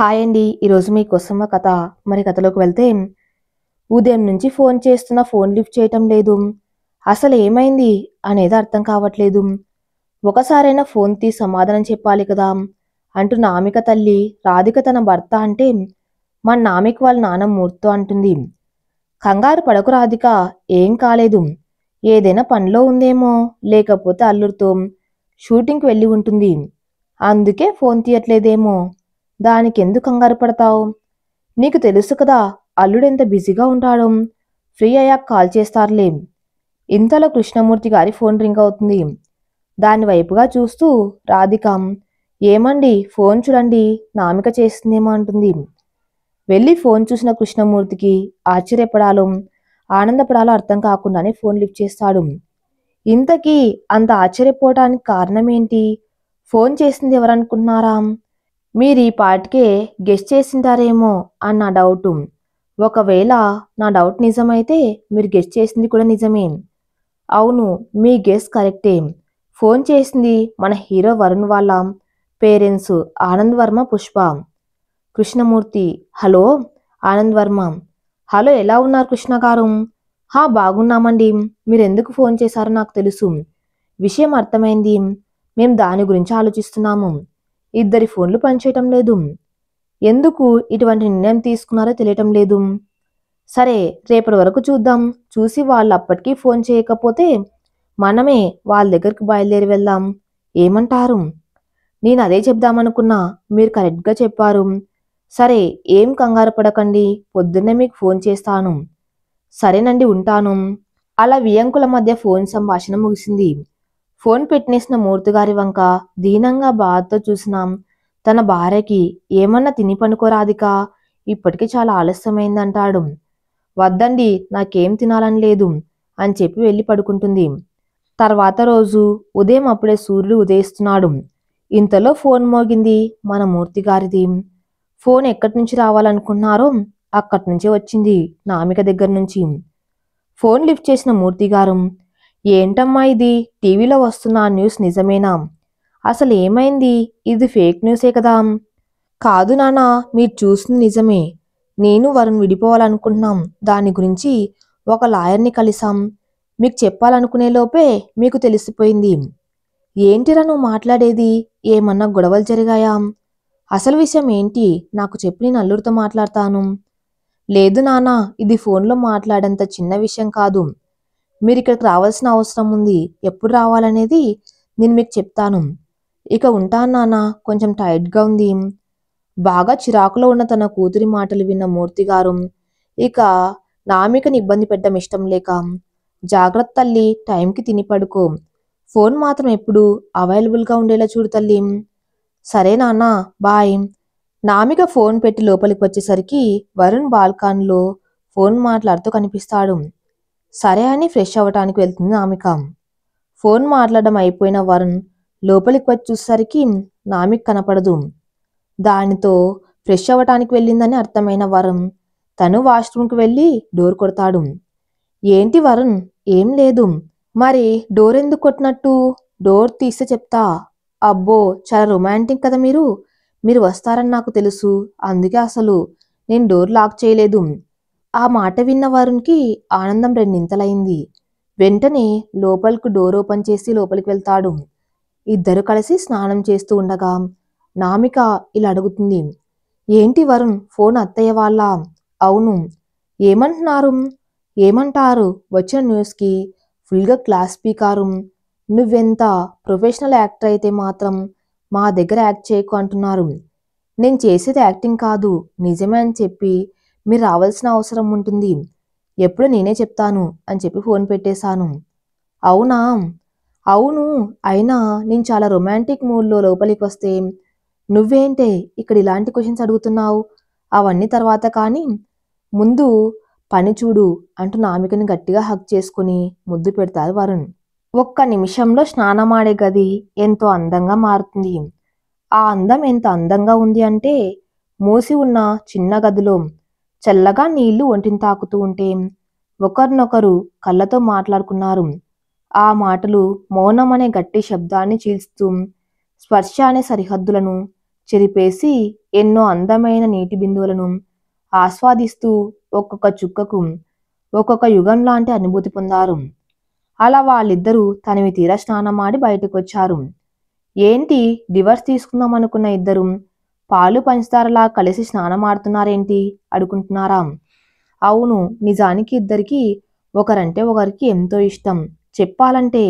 Hi అండి. ఈరోజు మీకోసం ఒక కథ. కథలోకి వెళ్తే, ఉదయం నుంచి ఫోన్ చేస్తున్నా ఫోన్ లిఫ్ట్ చేయటం లేదు. అసలు ఏమైంది అనేది అర్థం కావట్లేదు. ఒకసారైనా ఫోన్ తీసి సమాధానం చెప్పాలి కదా అంటూ నామిక తల్లి రాధిక తన భర్త అంటే మా నామిక వాళ్ళ నాన్న మూర్తితో అంటుంది. కంగారు పడకు రాధిక, ఏం కాలేదు. ఏదైనా పనిలో ఉందేమో, లేకపోతే అల్లుడితో షూటింగ్కి వెళ్ళి ఉంటుంది. అందుకే ఫోన్ తీయట్లేదేమో. దానికెందుకు కంగారు పడతావు? నీకు తెలుసు కదా అల్లుడెంత బిజీగా ఉంటాడో. ఫ్రీ అయ్యాక కాల్ చేస్తారులే. ఇంతలో కృష్ణమూర్తి గారి ఫోన్ రింగ్ అవుతుంది. దాని వైపుగా చూస్తూ రాధిక, ఏమండి ఫోన్ చూడండి, నామిక చేస్తుందేమో అంటుంది. వెళ్ళి ఫోన్ చూసిన కృష్ణమూర్తికి ఆశ్చర్యపడాలో ఆనందపడాలో అర్థం కాకుండానే ఫోన్ లిఫ్ట్ చేస్తాడు. ఇంతకీ అంత ఆశ్చర్యపోవటానికి కారణమేంటి? ఫోన్ చేసింది ఎవరనుకుంటున్నారా? మీరు ఈ పాటికే గెస్ట్ చేసింటారేమో అన్న డౌటు. ఒకవేళ నా డౌట్ నిజమైతే మీరు గెస్ట్ చేసింది కూడా నిజమే. అవును, మీ గెస్ కరెక్టే. ఫోన్ చేసింది మన హీరో వరుణ్ వాళ్ళ parents Anand Varma, Pushpa. Krishnamurthy, hello Anand Varma. Hello, ఎలా ఉన్నారు కృష్ణ గారు? బాగున్నామండి. మీరెందుకు ఫోన్ చేశారో నాకు తెలుసు. విషయం అర్థమైంది. మేం దాని గురించి ఆలోచిస్తున్నాము. ఇద్దరి ఫోన్లు పనిచేయటం లేదు. ఎందుకు ఇటువంటి నిర్ణయం తీసుకున్నారో తెలియటం లేదు. సరే, రేపటి వరకు చూద్దాం. చూసి వాళ్ళు అప్పటికీ ఫోన్ చేయకపోతే మనమే వాళ్ళ దగ్గరికి బయలుదేరి వెళ్దాం. ఏమంటారు? నేను అదే చెప్దామనుకున్నా, మీరు కరెక్ట్గా చెప్పారు. సరే, ఏం కంగారు పడకండి, పొద్దున్నే మీకు ఫోన్ చేస్తాను. సరేనండి, ఉంటాను. అలా వియంకుల మధ్య ఫోన్ సంభాషణ ముగిసింది. ఫోన్ పెట్టినేసిన మూర్తిగారి వంక దీనంగా బాధతో చూసినాం తన భార్యకి, ఏమన్నా తిని పనుకోరాదికా, ఇప్పటికీ చాలా ఆలస్యమైందంటాడు. వద్దండి, నాకేం తినాలని లేదు అని చెప్పి వెళ్ళి పడుకుంటుంది. తర్వాత రోజు ఉదయం అప్పుడే సూర్యుడు ఉదయిస్తున్నాడు. ఇంతలో ఫోన్ మోగింది మన మూర్తిగారిది. ఫోన్ ఎక్కడి నుంచి రావాలనుకున్నారో అక్కడి నుంచే వచ్చింది, నామిక దగ్గర నుంచి. ఫోన్ లిఫ్ట్ చేసిన మూర్తిగారు, ఏంటమ్మా ఇది, టీవీలో వస్తున్న ఆ న్యూస్ నిజమేనా? అసలు ఏమైంది? ఇది ఫేక్ న్యూసే కదా? కాదు నానా, మీరు చూసింది నిజమే. నేను వరుణ్ విడిపోవాలనుకుంటున్నాం. దాని గురించి ఒక లాయర్ని కలిసాం. మీకు చెప్పాలనుకునే లోపే మీకు తెలిసిపోయింది. ఏంటిరా నువ్వు మాట్లాడేది? ఏమన్నా గొడవలు జరిగాయా? అసలు విషయం ఏంటి నాకు చెప్పి నేను అల్లుడితో మాట్లాడతాను. లేదు నానా, ఇది ఫోన్లో మాట్లాడేంత చిన్న విషయం కాదు. మీరు ఇక్కడికి రావాల్సిన అవసరం ఉంది. ఎప్పుడు రావాలనేది నేను మీకు చెప్తాను. ఇక ఉంటాను నాన్న, కొంచెం టైట్గా ఉంది. బాగా చిరాకులో ఉన్న తన కూతురి మాటలు విన్న మూర్తిగారు ఇక నామికని ఇబ్బంది పెట్టడం ఇష్టం లేక, జాగ్రత్త తల్లి, టైంకి తిని పడుకో. ఫోన్ మాత్రం ఎప్పుడు అవైలబుల్గా ఉండేలా చూడు తల్లి. సరే నాన్న, బాయ్. నామిక ఫోన్ పెట్టి లోపలికి వచ్చేసరికి వరుణ్ బాల్కాన్లో ఫోన్ మాట్లాడుతూ కనిపిస్తాడు. సరే అని ఫ్రెష్ అవ్వటానికి వెళ్తుంది నామిక. ఫోన్ మాట్లాడడం అయిపోయిన వరుణ్ లోపలికి వచ్చి చూసేసరికి నామిక కనపడదు. దానితో ఫ్రెష్ అవ్వటానికి వెళ్ళిందని అర్థమైన వరుణ్ తను వాష్రూమ్కి వెళ్ళి డోర్ కొడతాడు. ఏంటి వరుణ్? ఏం లేదు. మరి డోర్ ఎందుకు కొట్టినట్టు? డోర్ తీస్తే చెప్తా. అబ్బో, చాలా రొమాంటిక్ కదా మీరు. మీరు వస్తారని నాకు తెలుసు, అందుకే అసలు నేను డోర్ లాక్ చేయలేదు. ఆ మాట విన్న వరుణ్కి ఆనందం రెండింతలైంది. వెంటనే లోపలికి డోర్ ఓపెన్ చేసి లోపలికి వెళ్తాడు. ఇద్దరు కలిసి స్నానం చేస్తూ ఉండగా నామిక ఇలా అడుగుతుంది. ఏంటి వరుణ్, ఫోన్ అత్తయ్య వాళ్ళ? అవును. ఏమంటున్నారు? ఏమంటారు? వచ్చిన న్యూస్కి ఫుల్గా క్లాస్ స్పీకారు. నువ్వెంత ప్రొఫెషనల్ యాక్టర్ అయితే మాత్రం మా దగ్గర యాక్ట్ చేయకు అంటున్నారు. నేను చేసేది యాక్టింగ్ కాదు, నిజమే అని చెప్పి మీరు రావాల్సిన అవసరం ఉంటుంది. ఎప్పుడు నేనే చెప్తాను అని చెప్పి ఫోన్ పెట్టేశాను. అవునా? అవును. అయినా నేను చాలా రొమాంటిక్ మూడ్లో లోపలికి వస్తే నువ్వేంటే ఇక్కడ ఇలాంటి క్వశ్చన్స్ అడుగుతున్నావు? అవన్నీ తర్వాత కానీ ముందు పని చూడు అంటూ నామికని గట్టిగా హగ్ చేసుకుని ముద్దు పెడతారు వరుణ్. ఒక్క నిమిషంలో స్నానమాడే గది ఎంతో అందంగా మారుతుంది. ఆ అందం ఎంత అందంగా ఉంది అంటే, మూసి ఉన్న చిన్న గదిలో చల్లగా నీళ్లు ఒంటిని తాకుతూ ఉంటే ఒకరినొకరు కళ్ళతో మాట్లాడుకున్నారు. ఆ మాటలు మౌనం అనే గట్టి శబ్దాన్ని చీల్స్తూ, స్పర్శ అనే సరిహద్దులను చెరిపేసి ఎన్నో అందమైన నీటి బిందువులను ఆస్వాదిస్తూ ఒక్కొక్క చుక్కకు ఒక్కొక్క యుగం లాంటి అనుభూతి పొందారు. అలా వాళ్ళిద్దరూ తనివి తీరా స్నానమాడి బయటకొచ్చారు. ఏంటి డివర్స్ తీసుకుందాం అనుకున్న ఇద్దరు పాలు పంచదారలా కలిసి స్నానమాడుతున్నారేంటి అడుగుంటున్నారా? అవును, నిజానికి ఇద్దరికి ఒకరంటే ఒకరికి ఎంతో ఇష్టం. చెప్పాలంటే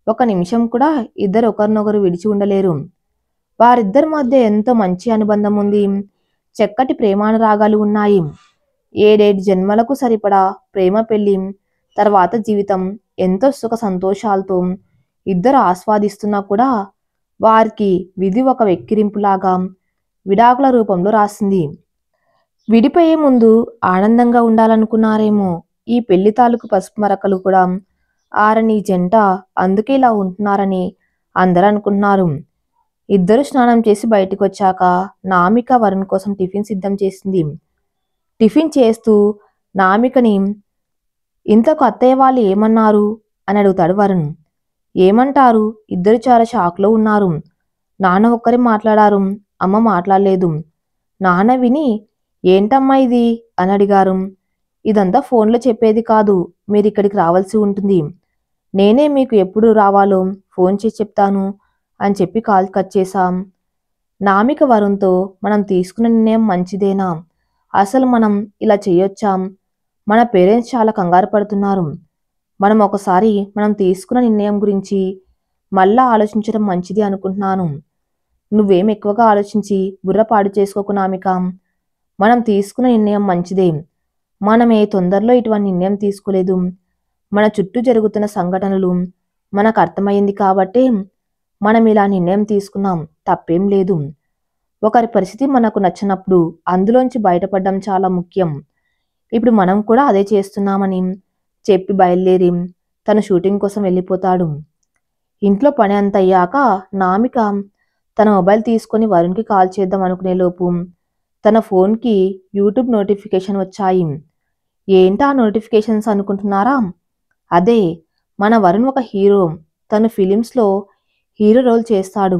ఒక నిమిషం కూడా ఇద్దరు ఒకరినొకరు విడిచి ఉండలేరు. వారిద్దరి మధ్య ఎంతో మంచి అనుబంధం ఉంది. చక్కటి ప్రేమానురాగాలు ఉన్నాయి. 7 జన్మలకు సరిపడా ప్రేమ పెళ్లి తర్వాత జీవితం ఎంతో సుఖ సంతోషాలతో ఇద్దరు ఆస్వాదిస్తున్నా కూడా వారికి విధి ఒక వెక్కిరింపులాగా విడాకుల రూపంలో రాసింది. విడిపోయే ముందు ఆనందంగా ఉండాలనుకున్నారేమో. ఈ పెళ్లి తాలూకు పసుపు మరకలు కూడా ఆరని జంట అందుకే ఇలా ఉంటున్నారని అందరూ అనుకుంటున్నారు. ఇద్దరు స్నానం చేసి బయటకు వచ్చాక నామిక వరుణ్ కోసం టిఫిన్ సిద్ధం చేసింది. టిఫిన్ చేస్తూ నామికని ఇంతకు అత్తయ్య వాళ్ళు ఏమన్నారు అని అడుగుతాడు వరుణ్. ఏమంటారు? ఇద్దరు చాలా షాక్లో ఉన్నారు. నాన్న ఒక్కరే మాట్లాడారు, అమ్మ మాట్లాడలేదు. నాన్న విని ఏంటమ్మా ఇది అని అడిగారు. ఇదంతా ఫోన్లో చెప్పేది కాదు, మీరు ఇక్కడికి రావాల్సి ఉంటుంది. నేనే మీకు ఎప్పుడు రావాలో ఫోన్ చేసి చెప్తాను అని చెప్పి కాల్ కట్ చేశాం. నామిక వరుణ్తో మనం తీసుకున్న నిర్ణయం మంచిదేనా? అసలు మనం ఇలా చేయొచ్చాం? మన పేరెంట్స్ చాలా కంగారు పడుతున్నారు. మనం తీసుకున్న నిర్ణయం గురించి మళ్ళా ఆలోచించడం మంచిది అనుకుంటున్నాను. నువ్వేం ఎక్కువగా ఆలోచించి బుర్ర పాడు చేసుకోకు నామిక. మనం తీసుకున్న నిర్ణయం మంచిదే. మనమే తొందరలో ఇటువంటి నిర్ణయం తీసుకోలేదు. మన చుట్టూ జరుగుతున్న సంఘటనలు మనకు అర్థమైంది కాబట్టే మనం ఇలా నిర్ణయం తీసుకున్నాం. తప్పేం లేదు. ఒకరి పరిస్థితి మనకు నచ్చినప్పుడు అందులోంచి బయటపడడం చాలా ముఖ్యం. ఇప్పుడు మనం కూడా అదే చేస్తున్నామని చెప్పి బయలుదేరి తను షూటింగ్ కోసం వెళ్ళిపోతాడు. ఇంట్లో పని అంత అయ్యాక నామిక తన మొబైల్ తీసుకొని వరుణ్కి కాల్ చేద్దాం అనుకునే లోపు తన ఫోన్కి యూట్యూబ్ నోటిఫికేషన్ వచ్చాయి. ఏంటా నోటిఫికేషన్స్ అనుకుంటున్నారా? అదే, మన వరుణ్ ఒక హీరో. తను ఫిలిమ్స్లో హీరో రోల్ చేస్తాడు.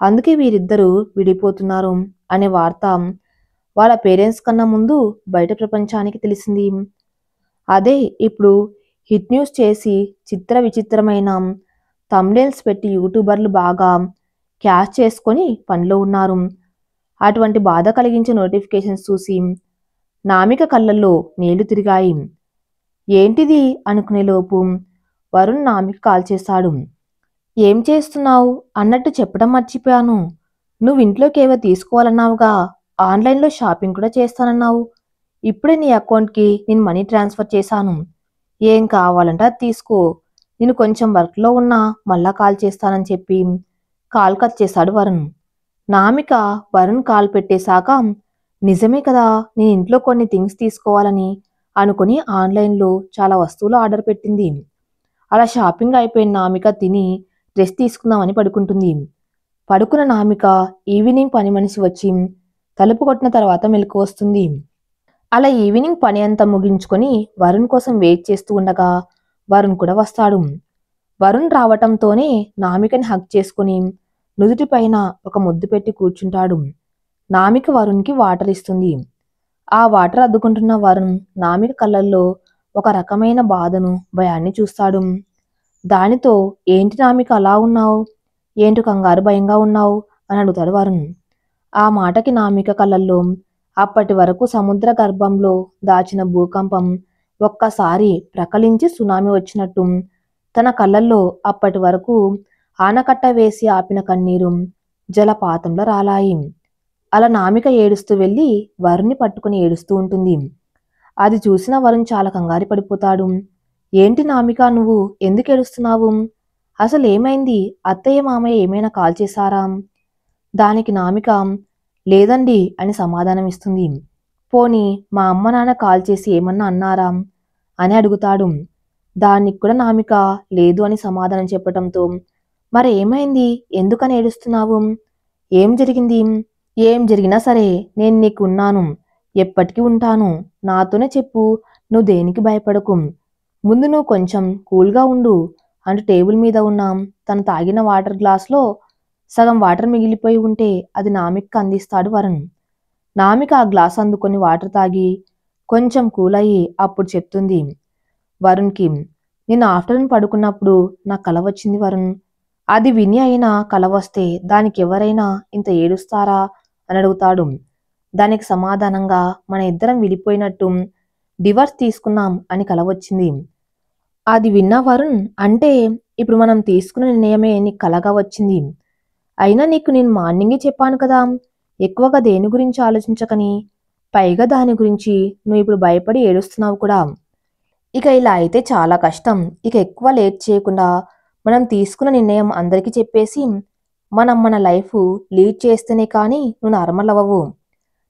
అందుకే వీరిద్దరూ విడిపోతున్నారు అనే వార్త వాళ్ళ పేరెంట్స్ కన్నా ముందు బయట ప్రపంచానికి తెలిసింది. అదే ఇప్పుడు హిట్ న్యూస్ చేసి చిత్ర విచిత్రమైన థంబ్నెయిల్స్ పెట్టి యూట్యూబర్లు బాగా క్యాష్ చేసుకొని పనిలో ఉన్నారు. అటువంటి బాధ కలిగించే నోటిఫికేషన్స్ చూసి నామిక కళ్ళల్లో నీళ్లు తిరిగాయి. ఏంటిది అనుకునే లోపు వరుణ్ నామిక కాల్ చేశాడు. ఏం చేస్తున్నావు అన్నట్టు చెప్పడం మర్చిపోయాను. నువ్వు ఇంట్లోకి ఏవో తీసుకోవాలన్నావుగా, ఆన్లైన్లో షాపింగ్ కూడా చేస్తానన్నావు. ఇప్పుడే నీ అకౌంట్కి నేను మనీ ట్రాన్స్ఫర్ చేశాను. ఏం కావాలంటే అది తీసుకో. నేను కొంచెం వర్క్లో ఉన్నా మళ్ళా కాల్ చేస్తానని చెప్పి కాల్ కట్ చేశాడు వరుణ్. నామిక వరుణ్ కాల్ పెట్టేశాక నిజమే కదా, నేను ఇంట్లో కొన్ని థింగ్స్ తీసుకోవాలని అనుకుని ఆన్లైన్లో చాలా వస్తువులు ఆర్డర్ పెట్టింది. అలా షాపింగ్ అయిపోయిన నామిక తిని డ్రెస్ తీసుకుందామని పడుకుంటుంది. పడుకున్న నామిక ఈవినింగ్ పని మనిషి వచ్చి తలుపు కొట్టిన తర్వాత మెలకు వస్తుంది. అలా ఈవినింగ్ పని అంతా ముగించుకొని వరుణ్ కోసం వెయిట్ చేస్తూ ఉండగా వరుణ్ కూడా వస్తాడు. వరుణ్ రావటంతోనే నామికని హగ్ చేసుకుని నుదుటిపైన ఒక ముద్దు పెట్టి కూర్చుంటాడు. నామిక వరుణ్కి వాటర్ ఇస్తుంది. ఆ వాటర్ అద్దుకుంటున్న వరుణ్ నామిక కళ్ళల్లో ఒక రకమైన బాధను, భయాన్ని చూస్తాడు. దానితో ఏంటి నామిక అలా ఉన్నావు, ఏంటి కంగారు భయంగా ఉన్నావు అని అడుగుతాడు వరుణ్. ఆ మాటకి నామిక కళ్ళల్లో అప్పటి వరకు సముద్ర గర్భంలో దాచిన భూకంపం ఒక్కసారి ప్రకలించి సునామీ వచ్చినట్టు తన కళ్ళల్లో అప్పటి వరకు ఆనకట్ట వేసి ఆపిన కన్నీరు జలపాతంలో రాలాయి. అలా నామిక ఏడుస్తూ వెళ్ళి వరుణ్ని పట్టుకుని ఏడుస్తూ ఉంటుంది. అది చూసిన వరుణ్ చాలా కంగారు పడిపోతాడు. ఏంటి నామిక, నువ్వు ఎందుకు ఏడుస్తున్నావు? అసలు ఏమైంది? అత్తయ్య మామయ్య ఏమైనా కాల్ చేశారా? దానికి నామిక లేదండి అని సమాధానం ఇస్తుంది. పోనీ మా అమ్మ నాన్న కాల్ చేసి ఏమన్నా అన్నారా అని అడుగుతాడు. దానికి కూడా నామిక లేదు అని సమాధానం చెప్పటంతో మరి ఏమైంది, ఎందుకని ఏడుస్తున్నావు, ఏం జరిగింది? ఏం జరిగినా సరే నేను నీకు ఉన్నాను, ఎప్పటికీ ఉంటాను. నాతోనే చెప్పు, నువ్వు దేనికి భయపడకు. ముందు నువ్వు కొంచెం కూల్గా ఉండు అంటూ టేబుల్ మీద ఉన్న తను తాగిన వాటర్ గ్లాస్లో సగం వాటర్ మిగిలిపోయి ఉంటే అది నామికకి అందిస్తాడు వరుణ్. నామిక ఆ గ్లాస్ అందుకొని వాటర్ తాగి కొంచెం కూల్ అయ్యి అప్పుడు చెప్తుంది వరుణ్కి, నేను ఆఫ్టర్నూన్ పడుకున్నప్పుడు నాకు కల వచ్చింది వరుణ్. అది విని అయినా కల వస్తే దానికి ఎవరైనా ఇంత ఏడుస్తారా అని అడుగుతాడు. దానికి సమాధానంగా మన ఇద్దరం విడిపోయినట్టు డివర్స్ తీసుకున్నాం అని కల వచ్చింది. అది విన్న వరుణ్, అంటే ఇప్పుడు మనం తీసుకున్న నిర్ణయమే నీకు కలగా వచ్చింది. అయినా నీకు నేను మార్నింగే చెప్పాను కదా, ఎక్కువగా దేని గురించి ఆలోచించకని. పైగా దాని గురించి నువ్వు ఇప్పుడు భయపడి ఏడుస్తున్నావు కూడా. ఇక ఇలా అయితే చాలా కష్టం. ఇక ఎక్కువ లేట్ చేయకుండా మనం తీసుకున్న నిర్ణయం అందరికీ చెప్పేసి మనం మన లైఫ్ లీడ్ చేస్తేనే కానీ నువ్వు నార్మల్ అవ్వవు.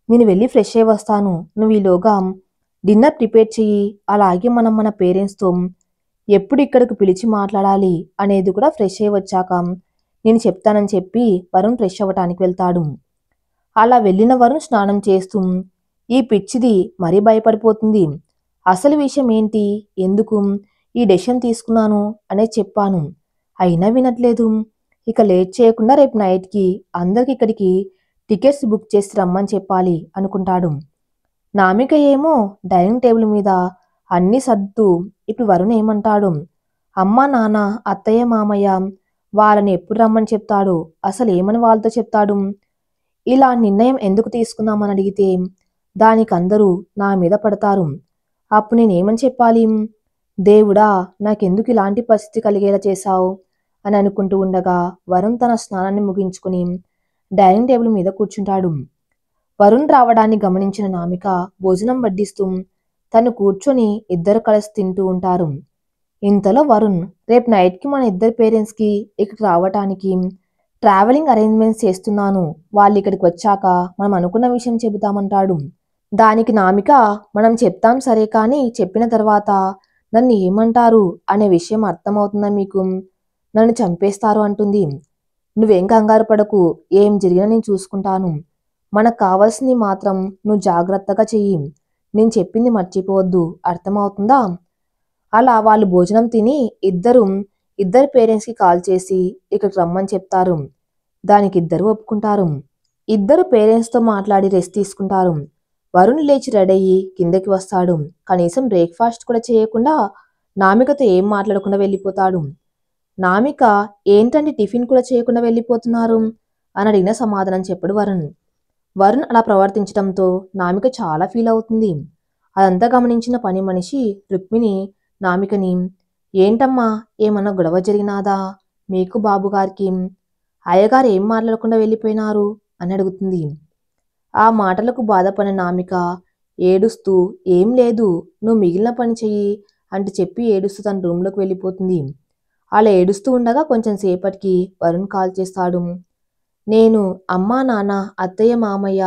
నేను వెళ్ళి ఫ్రెష్ అయ్యి వస్తాను. నువ్వు ఈలోగా డిన్నర్ ప్రిపేర్ చెయ్యి. అలాగే మనం మన పేరెంట్స్తో ఎప్పుడు ఇక్కడికి పిలిచి మాట్లాడాలి అనేది కూడా ఫ్రెష్ అయ్యి వచ్చాక నేను చెప్తానని చెప్పి వరుణ్ ఫ్రెష్ అవ్వటానికి వెళ్తాడు. అలా వెళ్ళిన వరుణ్ స్నానం చేస్తూ ఈ పిచ్చిది మరీ భయపడిపోతుంది. అసలు విషయం ఏంటి, ఎందుకు ఈ డెసిషన్ తీసుకున్నాను అనేది చెప్పాను, అయినా వినట్లేదు. ఇక లేట్ చేయకుండా రేపు నైట్కి అందరికి ఇక్కడికి టికెట్స్ బుక్ చేసి రమ్మని చెప్పాలి అనుకుంటాడు. నామిక ఏమో డైనింగ్ టేబుల్ మీద అన్ని సర్దుతూ ఇప్పుడు వరుణ్ ఏమంటాడు, అమ్మ నాన్న అత్తయ్య మామయ్య వాళ్ళని ఎప్పుడు రమ్మని చెప్తాడు, అసలు ఏమని వాళ్ళతో చెప్తాడు, ఇలా నిర్ణయం ఎందుకు తీసుకున్నామని అడిగితే దానికి అందరూ నా మీద పడతారు, అప్పుడు నేనేమని చెప్పాలి, దేవుడా నాకెందుకు ఇలాంటి పరిస్థితి కలిగేలా చేశావు అని అనుకుంటూ ఉండగా వరుణ్ తన స్నానాన్ని ముగించుకుని డైనింగ్ టేబుల్ మీద కూర్చుంటాడు. వరుణ్ రావడాన్ని గమనించిన నామిక భోజనం వడ్డిస్తూ తను కూర్చొని ఇద్దరు కలిసి తింటూ ఉంటారు. ఇంతలో వరుణ్, రేపు నైట్కి మన ఇద్దరు పేరెంట్స్కి ఇక్కడికి రావటానికి ట్రావెలింగ్ అరేంజ్మెంట్స్ చేస్తున్నాను, వాళ్ళు ఇక్కడికి వచ్చాక మనం అనుకున్న విషయం చెబుతామంటాడు. దానికి నామిక, మనం చెప్తాం సరే, కానీ చెప్పిన తర్వాత నన్ను ఏమంటారు అనే విషయం అర్థమవుతుందా మీకు, నన్ను చంపేస్తారు అంటుంది. నువ్వేం కంగారు పడకు, ఏం జరిగినా నేను చూసుకుంటాను. మనకు కావాల్సింది మాత్రం నువ్వు జాగ్రత్తగా చెయ్యి, నేను చెప్పింది మర్చిపోవద్దు, అర్థమవుతుందా. అలా వాళ్ళు భోజనం తిని ఇద్దరు పేరెంట్స్కి కాల్ చేసి ఇక్కడికి రమ్మని చెప్తారు. దానికి ఇద్దరు ఒప్పుకుంటారు. ఇద్దరు పేరెంట్స్తో మాట్లాడి రెస్ట్ తీసుకుంటారు. వరుణ్ లేచి రెడీ అయ్యి కిందకి వస్తాడు. కనీసం బ్రేక్ఫాస్ట్ కూడా చేయకుండా నామికతో ఏం మాట్లాడకుండా వెళ్ళిపోతాడు. నామిక, ఏంటంటే టిఫిన్ కూడా చేయకుండా వెళ్ళిపోతున్నారు అని అడిగిన సమాధానం చెప్పడు వరుణ్. వరుణ్ అలా ప్రవర్తించడంతో నామిక చాలా ఫీల్ అవుతుంది. అదంతా గమనించిన పని మనిషి రుక్మిణి నామికని, ఏంటమ్మా ఏమన్నా గొడవ జరిగినాదా మీకు బాబుగారికి, అయ్యగారు ఏం మాట్లాడకుండా వెళ్ళిపోయినారు అని అడుగుతుంది. ఆ మాటలకు బాధపడిన నామిక ఏడుస్తూ, ఏం లేదు నువ్వు మిగిలిన పని చెయ్యి అంటూ చెప్పి ఏడుస్తూ తన రూమ్లోకి వెళ్ళిపోతుంది. అలా ఏడుస్తూ ఉండగా కొంచెం సేపటికి వరుణ్ కాల్ చేస్తాడు. నేను అమ్మా నాన్న అత్తయ్య మామయ్య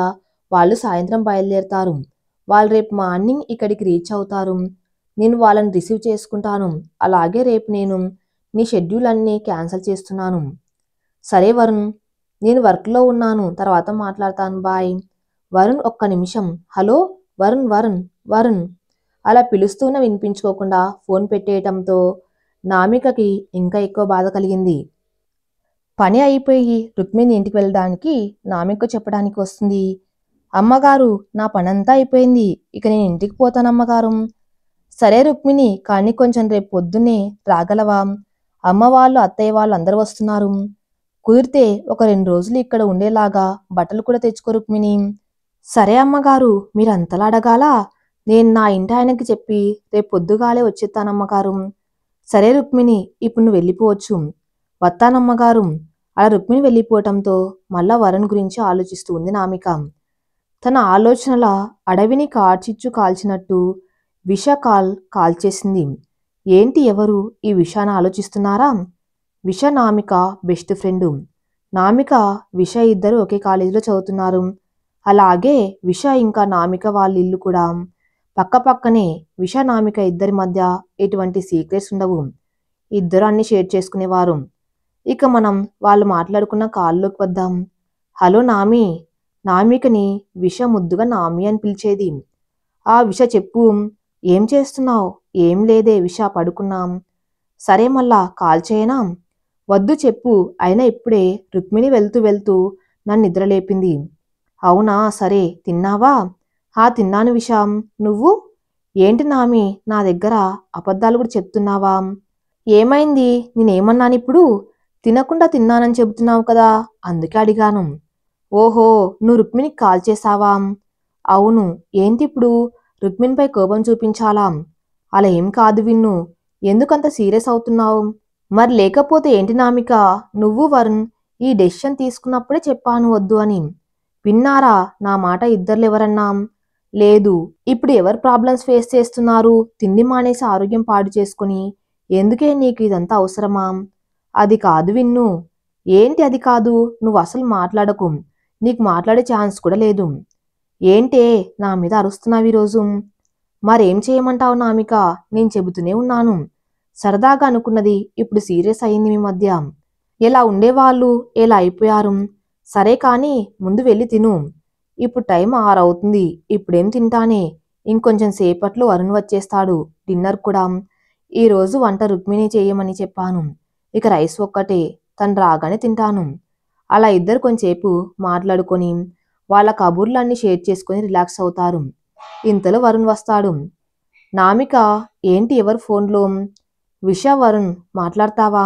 వాళ్ళు సాయంత్రం బయలుదేరుతారు, వాళ్ళు రేపు మార్నింగ్ ఇక్కడికి రీచ్ అవుతారు, నేను వాళ్ళని రిసీవ్ చేసుకుంటాను, అలాగే రేపు నేను నీ షెడ్యూల్ అన్నీ క్యాన్సిల్ చేస్తున్నాను. సరే వరుణ్, నేను వర్క్లో ఉన్నాను, తర్వాత మాట్లాడతాను, బాయ్. వరుణ్ ఒక్క నిమిషం, హలో వరుణ్ వరుణ్ వరుణ్ అలా పిలుస్తూనే వినిపించుకోకుండా ఫోన్ పెట్టేయటంతో నామికకి ఇంకా ఎక్కువ బాధ కలిగింది. పని అయిపోయి రుక్మిణి ఇంటికి వెళ్ళడానికి నామిక చెప్పడానికి వస్తుంది. అమ్మగారు నా పనంతా అయిపోయింది, ఇక నేను ఇంటికి పోతానమ్మగారు. సరే రుక్మిణి, కానీ కొంచెం రేపు పొద్దున్నే రాగలవా, అమ్మ వాళ్ళు అత్తయ్య వాళ్ళు అందరూ వస్తున్నారు, కుదిరితే ఒక 2 రోజులు ఇక్కడ ఉండేలాగా బట్టలు కూడా తెచ్చుకో రుక్మిణి. సరే అమ్మగారు, మీరు అంతలా అడగాలా, నేను నా ఇంటి ఆయనకి చెప్పి రేపు పొద్దుగాలే వచ్చేస్తానమ్మగారు. సరే రుక్మిణి, ఇప్పుడు నువ్వు వెళ్ళిపోవచ్చు. వస్తానమ్మగారు. అలా రుక్మిణి వెళ్ళిపోవటంతో మళ్ళా వరుణ్ గురించి ఆలోచిస్తూ ఉంది నామిక. తన ఆలోచనల అడవిని కార్చిచ్చు కాల్చినట్టు విష కాల్చేసింది. ఏంటి, ఎవరు ఈ విషాన్ని ఆలోచిస్తున్నారా. విష నామిక బెస్ట్ ఫ్రెండు. నామిక విష ఇద్దరు ఒకే కాలేజీలో చదువుతున్నారు. అలాగే విష ఇంకా నామిక వాళ్ళ ఇల్లు కూడా పక్క పక్కనే. విష నామిక ఇద్దరి మధ్య ఎటువంటి సీక్రెట్స్ ఉండవు, ఇద్దరు అన్ని షేర్ చేసుకునేవారు. ఇక మనం వాళ్ళు మాట్లాడుకున్న కాల్లోకి వద్దాం. హలో నామి. నామికని విష ముద్దుగా నామి అని పిలిచేది. ఆ విష, చెప్పు, ఏం చేస్తున్నావు. ఏం లేదే విష, పడుకున్నాం. సరే మళ్ళా కాల్ చేయనా. వద్దు చెప్పు. అయినా ఇప్పుడే రుక్మిణి వెళ్తూ వెళ్తూ నన్ను నిద్రలేపింది. అవునా, సరే తిన్నావా? తిన్నాను విశాం. నువ్వు? ఏంటి నామి నా దగ్గర అబద్ధాలు కూడా చెప్తున్నావా? ఏమైంది? నేనేమన్నానిప్పుడు? తినకుండా తిన్నానని చెబుతున్నావు కదా, అందుకే అడిగాను. ఓహో, నువ్వు రుక్మిణికి కాల్ చేశావా? అవును. ఏంటిప్పుడు రుక్మిణిపై కోపం చూపించాలా? అలా ఏం కాదు విన్ను. ఎందుకంత సీరియస్ అవుతున్నావు? మరి లేకపోతే ఏంటి నామిక, నువ్వు వరుణ్ ఈ డెసిషన్ తీసుకున్నప్పుడే చెప్పాను వద్దు అని. విన్నారా నా మాట? ఇద్దర్లెవరన్నా? లేదు. ఇప్పుడు ఎవరు ప్రాబ్లమ్స్ ఫేస్ చేస్తున్నారు? తిండి మానేసి ఆరోగ్యం పాడు చేసుకుని. ఎందుకే నీకు ఇదంతా అవసరమా? అది కాదు విన్ను. ఏంటి అది కాదు? నువ్వు అసలు మాట్లాడకు. నీకు మాట్లాడే ఛాన్స్ కూడా లేదు. ఏంటే నా మీద అరుస్తున్నావు ఈరోజు? మరేం చేయమంటావు నామిక? నేను చెబుతూనే ఉన్నాను. సరదాగా అనుకున్నది ఇప్పుడు సీరియస్ అయింది మీ మధ్య. ఎలా ఉండేవాళ్ళు ఎలా అయిపోయారు? సరే కాని ముందు వెళ్ళి తిను. ఇప్పుడు టైం 6 అవుతుంది. ఇప్పుడేం తింటానే? ఇంకొంచెం సేపట్లో వరుణ్ వచ్చేస్తాడు. డిన్నర్ కూడా. ఈరోజు వంట రుక్మిణి చేయమని చెప్పాను. ఇక రైస్ ఒక్కటే. తను రాగానే తింటాను. అలా ఇద్దరు కొంచెంసేపు మాట్లాడుకొని వాళ్ళ కబుర్లన్నీ షేర్ చేసుకుని రిలాక్స్ అవుతారు. ఇంతలో వరుణ్ వస్తాడు. నామిక, ఏంటి ఎవరు ఫోన్లో? విషా. వరుణ్, మాట్లాడతావా?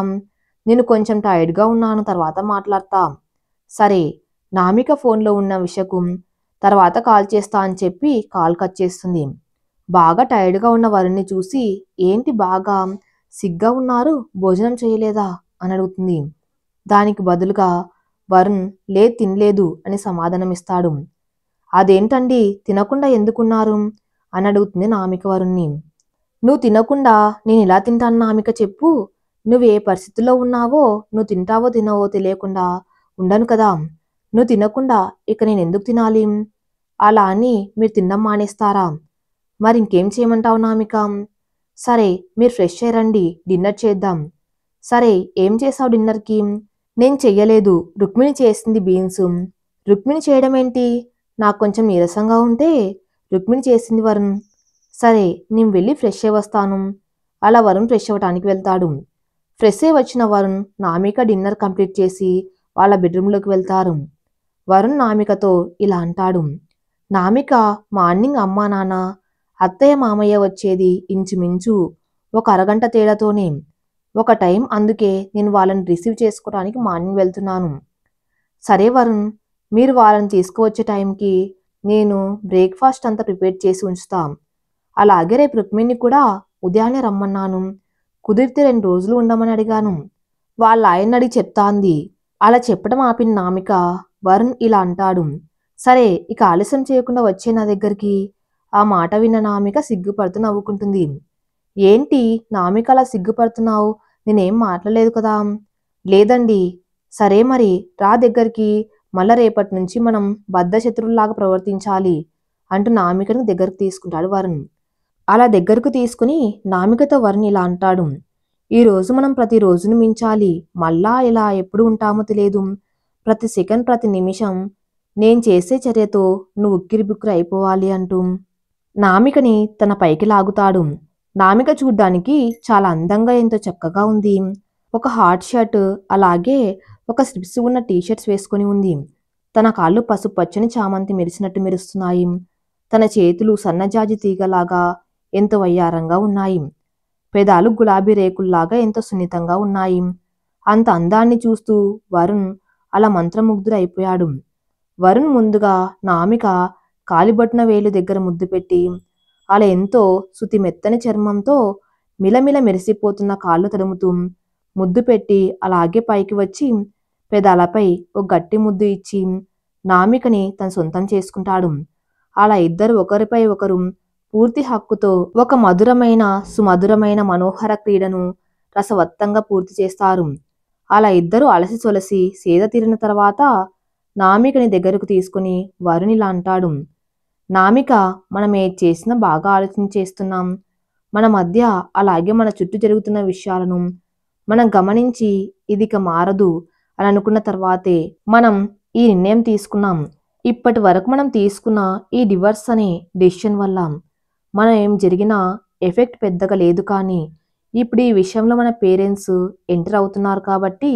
నేను కొంచెం టైర్డ్గా ఉన్నాను, తర్వాత మాట్లాడతా. సరే. నామిక ఫోన్లో ఉన్న విషకు తర్వాత కాల్ చేస్తా అని చెప్పి కాల్ కట్ చేస్తుంది. బాగా టైర్డ్గా ఉన్న వరుణ్ణి చూసి, ఏంటి బాగా సిగ్గా ఉన్నారు, భోజనం చేయలేదా అని అడుగుతుంది. దానికి బదులుగా వరుణ్ లేదు తినలేదు అని సమాధానమిస్తాడు. అదేంటండి తినకుండా ఎందుకున్నారు అని అడుగుతుంది నామిక వరుణ్ణి. నువ్వు తినకుండా నేను ఇలా తింటాను నామిక చెప్పు. నువ్వు ఏ పరిస్థితుల్లో ఉన్నావో, నువ్వు తింటావో తినవో తెలియకుండా ఉండను కదా. నువ్వు తినకుండా ఇక నేను ఎందుకు తినాలి? అలా అని మీరు తినడం మానేస్తారా? మరి ఇంకేం చేయమంటావు నామిక? సరే, మీరు ఫ్రెష్ అయ్యండి, డిన్నర్ చేద్దాం. సరే, ఏం చేసావు డిన్నర్కి? నేను చెయ్యలేదు, రుక్మిణి చేసింది బీన్స్. రుక్మిణి చేయడం ఏంటి? నాకు కొంచెం నీరసంగా ఉంటే రుక్మిణి చేసింది వరుణ్. సరే, నేను వెళ్ళి ఫ్రెష్ అయ్యి వస్తాను. అలా వరుణ్ ఫ్రెష్ అవ్వటానికి వెళ్తాడు. ఫ్రెష్ అయ్యి వచ్చిన వరుణ్ నామిక డిన్నర్ కంప్లీట్ చేసి వాళ్ళ బెడ్రూమ్లోకి వెళ్తారు. వరుణ్ నామికతో ఇలా అంటాడు. నామిక, మార్నింగ్ అమ్మా నాన్న అత్తయ్య మామయ్య వచ్చేది ఇంచుమించు ఒక అరగంట తేడాతోనే. ఒక టైం, అందుకే నేను వాళ్ళని రిసీవ్ చేసుకోవడానికి మార్నింగ్ వెళ్తున్నాను. సరే వరుణ్, మీరు వాళ్ళని తీసుకువచ్చే టైంకి నేను బ్రేక్ఫాస్ట్ అంతా ప్రిపేర్ చేసి ఉంచుతాం. అలాగే రేపు రుక్మిణిని కూడా ఉదయాన్నే రమ్మన్నాను. కుదిరితే 2 రోజులు ఉండమని అడిగాను. వాళ్ళ ఆయన అడిగి చెప్తా అంది. అలా చెప్పడం ఆపిన నామిక వరుణ్ ఇలా అంటాడు. సరే, ఇక ఆలస్యం చేయకుండా వచ్చే నా దగ్గరికి. ఆ మాట విన్న నామిక సిగ్గుపడుతూ నవ్వుకుంటుంది. ఏంటి నామిక అలా సిగ్గుపడుతున్నావు? నేనేం మాట్లాడలేదు కదా. లేదండి. సరే మరి రా దగ్గరికి. మళ్ళా రేపటి నుంచి మనం బద్ధశత్రువులాగా ప్రవర్తించాలి అంటూ నామికను దగ్గరకు తీసుకుంటాడు వరుణ్. అలా దగ్గరకు తీసుకుని నామికతో వరుణ్ ఇలా అంటాడు. ఈరోజు మనం ప్రతి రోజును మించాలి. మళ్ళా ఇలా ఎప్పుడు ఉంటామో తెలియదు. ప్రతి సెకండ్, ప్రతి నిమిషం నేను చేసే చర్యతో నువ్వు ఉక్కిరిబిక్కిరి అయిపోవాలి అంటూ నామికని తన పైకి లాగుతాడు. నామిక చూడ్డానికి చాలా అందంగా ఎంతో చక్కగా ఉంది. ఒక హాట్ షర్ట్, అలాగే ఒక స్ట్రిప్స్ ఉన్న టీషర్ట్స్ వేసుకుని ఉంది. తన కాళ్ళు పసుపు పచ్చని చామంతి మెరిసినట్టు మెరుస్తున్నాయి. తన చేతులు సన్నజాజి తీగలాగా ఎంతో వయ్యారంగా ఉన్నాయి. పెదాలు గులాబీ రేకుల్లాగా ఎంతో సున్నితంగా ఉన్నాయి. అంత అందాన్ని చూస్తూ వరుణ్ అలా మంత్రముగ్ధుడైపోయాడు. వరుణ్ ముందుగా నామిక కాలిబొట్టిన వేలు దగ్గర ముద్దు పెట్టి, అలా ఎంతో శుతి మెత్తని చర్మంతో మిలమిల మెరిసిపోతున్న కాళ్ళు తడుముతూ ముద్దు పెట్టి అలాగే పైకి వచ్చి పెదాలపై ఒక గట్టి ముద్దు ఇచ్చి నామికని తన సొంతం చేసుకుంటాడు. అలా ఇద్దరు ఒకరిపై ఒకరు పూర్తి హక్కుతో ఒక మధురమైన సుమధురమైన మనోహర క్రీడను రసవత్తంగా పూర్తి చేస్తారు. అలా ఇద్దరు అలసి సొలసి సేద తీరిన తర్వాత నామికని దగ్గరకు తీసుకుని వరుణ్ ఇలా అంటాడు. నామిక, మనం ఏది చేసినా బాగా ఆలోచించేస్తున్నాం. మన మధ్య అలాగే మన చుట్టూ జరుగుతున్న విషయాలను మనం గమనించి ఇదిక మారదు అని అనుకున్న తర్వాతే మనం ఈ నిర్ణయం తీసుకున్నాం. ఇప్పటి వరకు మనం తీసుకున్న ఈ డివర్స్ అనే డెసిషన్ వల్ల మనం ఏం జరిగినా ఎఫెక్ట్ పెద్దగా లేదు, కానీ ఇప్పుడు ఈ విషయంలో మన పేరెంట్స్ ఎంటర్ అవుతున్నారు కాబట్టి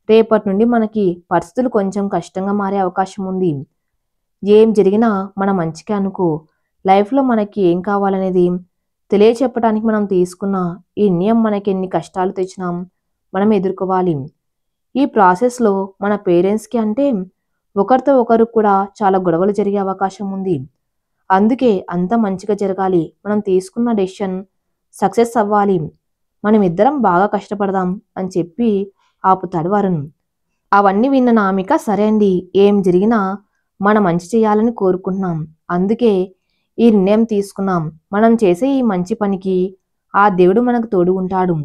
రేపటి నుండి మనకి పరిస్థితులు కొంచెం కష్టంగా మారే అవకాశం ఉంది. ఏం జరిగినా మన మంచికే అనుకో. లైఫ్‌లో మనకి ఏం కావాలనేది తెలియచెప్పటానికి మనం తీసుకున్న ఈ నిర్ణయం మనకెన్ని కష్టాలు తెచ్చినా మనం ఎదుర్కోవాలి. ఈ ప్రాసెస్‌లో మన పేరెంట్స్‌కి అంటే ఒకరితో ఒకరు కూడా చాలా గొడవలు జరిగే అవకాశం ఉంది. అందుకే అంతా మంచిగా జరగాలి. మనం తీసుకున్న డెసిషన్ సక్సెస్ అవ్వాలి. మనమిద్దరం బాగా కష్టపడదాం అని చెప్పి ఆపుతాడు వరుణ్. అవన్నీ విన్న నామిక సరే అండి. ఏం జరిగినా మన మంచి చేయాలని కోరుకుంటున్నాం. అందుకే ఈ నిర్ణయం తీసుకున్నాం. మనం చేసే ఈ మంచి పనికి ఆ దేవుడు మనకు తోడు ఉంటాడు.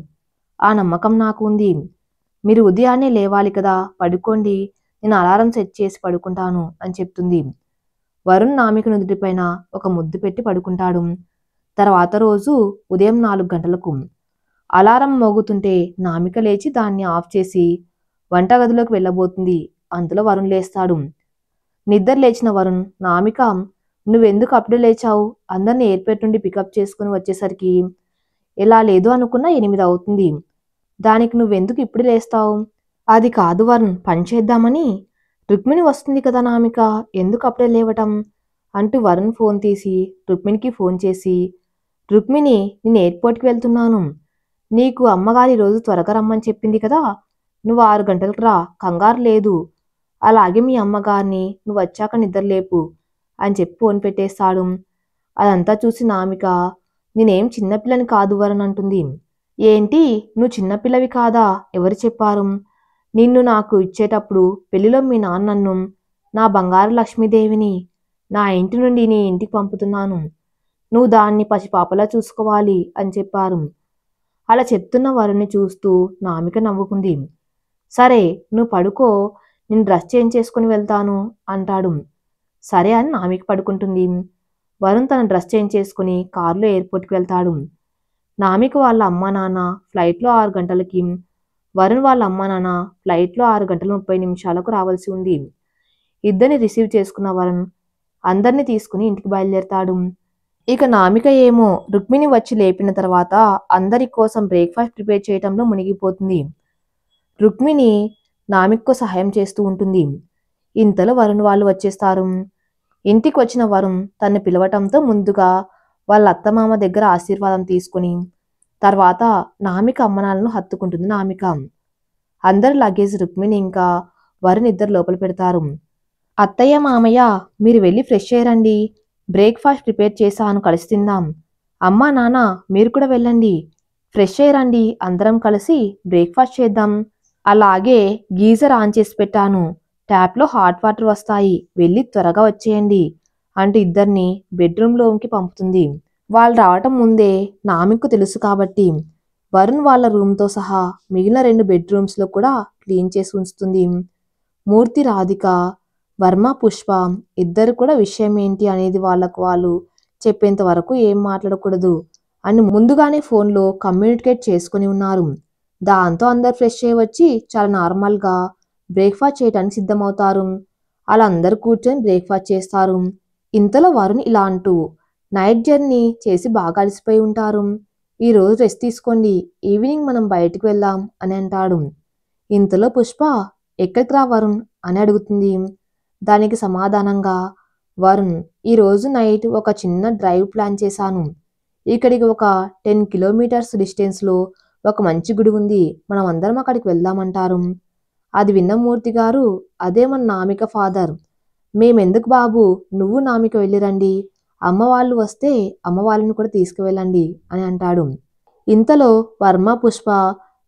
ఆ నమ్మకం నాకు ఉంది. మీరు ఉదయాన్నే లేవాలి కదా! పడుకోండి. నేను అలారం సెట్ చేసి పడుకుంటాను అని చెప్తుంది. వరుణ్ నామిక నుదుటిపైన ఒక ముద్దు పెట్టి పడుకుంటాడు. తర్వాత రోజు ఉదయం 4 గంటలకు అలారం మోగుతుంటే నామిక లేచి దాన్ని ఆఫ్ చేసి వంటగదిలోకి వెళ్ళబోతుంది. అంతలో వరుణ్ లేస్తాడు. నిద్ర లేచిన వరుణ్, నామిక నువ్వెందుకు అప్పుడే లేచావు? అందరిని ఎయిర్‌పోర్ట్ నుండి పికప్ చేసుకుని వచ్చేసరికి ఎలా లేదు అనుకున్నా 8 అవుతుంది. దానికి నువ్వెందుకు ఇప్పుడు లేస్తావు? అది కాదు వరుణ్, పని చేద్దామని. రుక్మిణి వస్తుంది కదా నామిక, ఎందుకు అప్పుడే లేవటం? అంటూ వరుణ్ ఫోన్ తీసి రుక్మిణికి ఫోన్ చేసి, రుక్మిణి నేను ఎయిర్‌పోర్ట్‌కి వెళ్తున్నాను. నీకు అమ్మగారు ఈరోజు త్వరగా రమ్మని చెప్పింది కదా! నువ్వు 6 గంటలకు రా, కంగారు లేదు. అలాగే మీ అమ్మగారిని నువ్వొచ్చాక నిద్రలేపు అని చెప్పి ఫోన్ పెట్టేస్తాడు. అదంతా చూసి నామిక, నేనేం చిన్నపిల్లని కాదు వరుణ్ అంటుంది. ఏంటి నువ్వు చిన్నపిల్లవి కాదా? ఎవరు చెప్పారు? నిన్ను నాకు ఇచ్చేటప్పుడు పెళ్లిలో మీ నాన్న నన్ను నా బంగారు లక్ష్మీదేవిని నా ఇంటి నుండి నీ ఇంటికి పంపుతున్నాను. నువ్వు దాన్ని పసిపాపలా చూసుకోవాలి అని చెప్పారు. అలా చెప్తున్న వరుణ్ణి చూస్తూ నామిక నవ్వుకుంది. సరే నువ్వు పడుకో, నేను డ్రెస్ చేంజ్ చేసుకుని వెళ్తాను అంటాడు. సరే అని నామిక పడుకుంటుంది. వరుణ్ తన డ్రెస్ చేంజ్ చేసుకుని కారులో ఎయిర్‌పోర్ట్‌కి వెళ్తాడు. నామిక వాళ్ళ అమ్మా నాన్న ఫ్లైట్లో 6 గంటలకి, వరుణ్ వాళ్ళ అమ్మా నాన్న ఫ్లైట్లో 6 గంటల 30 నిమిషాలకు రావాల్సి ఉంది. ఇద్దరిని రిసీవ్ చేసుకున్న వరుణ్ అందరినీ తీసుకుని ఇంటికి బయలుదేరతాడు. ఇక నామిక ఏమో రుక్మిణి వచ్చి లేపిన తర్వాత అందరి కోసం బ్రేక్‌ఫాస్ట్ ప్రిపేర్ చేయటంలో మునిగిపోతుంది. రుక్మిణి నామికకు సహాయం చేస్తూ ఉంటుంది. ఇంతలో వరుణ్ వాళ్ళు వచ్చేస్తారు. ఇంటికి వచ్చిన వరుణ్ తన్ని పిలవటంతో ముందుగా వాళ్ళ అత్తమామ దగ్గర ఆశీర్వాదం తీసుకుని తర్వాత నామిక అమ్మనాలను హత్తుకుంటుంది నామిక. అందరి లగేజ్ రుక్మిణి ఇంకా వరుణ్ ఇద్దరు లోపల పెడతారు. అత్తయ్య మామయ్య మీరు వెళ్ళి ఫ్రెష్ అయ్యారండి. బ్రేక్‌ఫాస్ట్ ప్రిపేర్ చేశాను, కలిసి తిందాం. అమ్మా నాన్న మీరు కూడా వెళ్ళండి, ఫ్రెష్ అయ్యారండి, అందరం కలిసి బ్రేక్‌ఫాస్ట్ చేద్దాం. అలాగే గీజర్ ఆన్ చేసి పెట్టాను, ట్యాప్‌లో హాట్ వాటర్ వస్తాయి, వెళ్ళి త్వరగా వచ్చేయండి అంటూ ఇద్దరిని బెడ్రూమ్‌లోకి పంపుతుంది. వాళ్ళు రావటం ముందే నామికు తెలుసు కాబట్టి వరుణ్ వాళ్ళ రూమ్‌తో సహా మిగిలిన 2 బెడ్రూమ్స్‌లో కూడా క్లీన్ చేసి ఉంచుతుంది. మూర్తి, రాధిక, వర్మ, పుష్ప ఇద్దరు కూడా విషయం ఏంటి అనేది వాళ్ళకు వాళ్ళు చెప్పేంత వరకు ఏం మాట్లాడకూడదు అని ముందుగానే ఫోన్లో కమ్యూనికేట్ చేసుకుని ఉన్నారు. దాంతో అందరు ఫ్రెష్ అయ్యి వచ్చి చాలా నార్మల్గా బ్రేక్‌ఫాస్ట్ చేయడానికి సిద్ధమవుతారు. అలా అందరూ కూర్చొని బ్రేక్‌ఫాస్ట్ చేస్తారు. ఇంతలో వరుణ్ ఇలా అంటూ, నైట్ జర్నీ చేసి బాగా అలసిపోయి ఉంటారు. ఈరోజు రెస్ట్ తీసుకోండి, ఈవినింగ్ మనం బయటికి వెళ్దాం అని అంటాడు. ఇంతలో పుష్ప ఎక్కడికి రా వరుణ్ అని అడుగుతుంది. దానికి సమాధానంగా, వరుణ్ ఈరోజు నైట్ ఒక చిన్న డ్రైవ్ ప్లాన్ చేశాను. ఇక్కడికి ఒక 10 కిలోమీటర్స్ డిస్టెన్స్లో ఒక మంచి గుడి ఉంది, మనం అందరం అక్కడికి వెళ్దామంటారు. అది విన్న మూర్తి గారు, అదే మన నామిక ఫాదర్. మేమెందుకు బాబు, నువ్వు నామిక వెళ్ళిరండి, అమ్మ వాళ్ళు వస్తే అమ్మ వాళ్ళని కూడా తీసుకువెళ్ళండి అని అంటాడు. ఇంతలో వర్మ, పుష్ప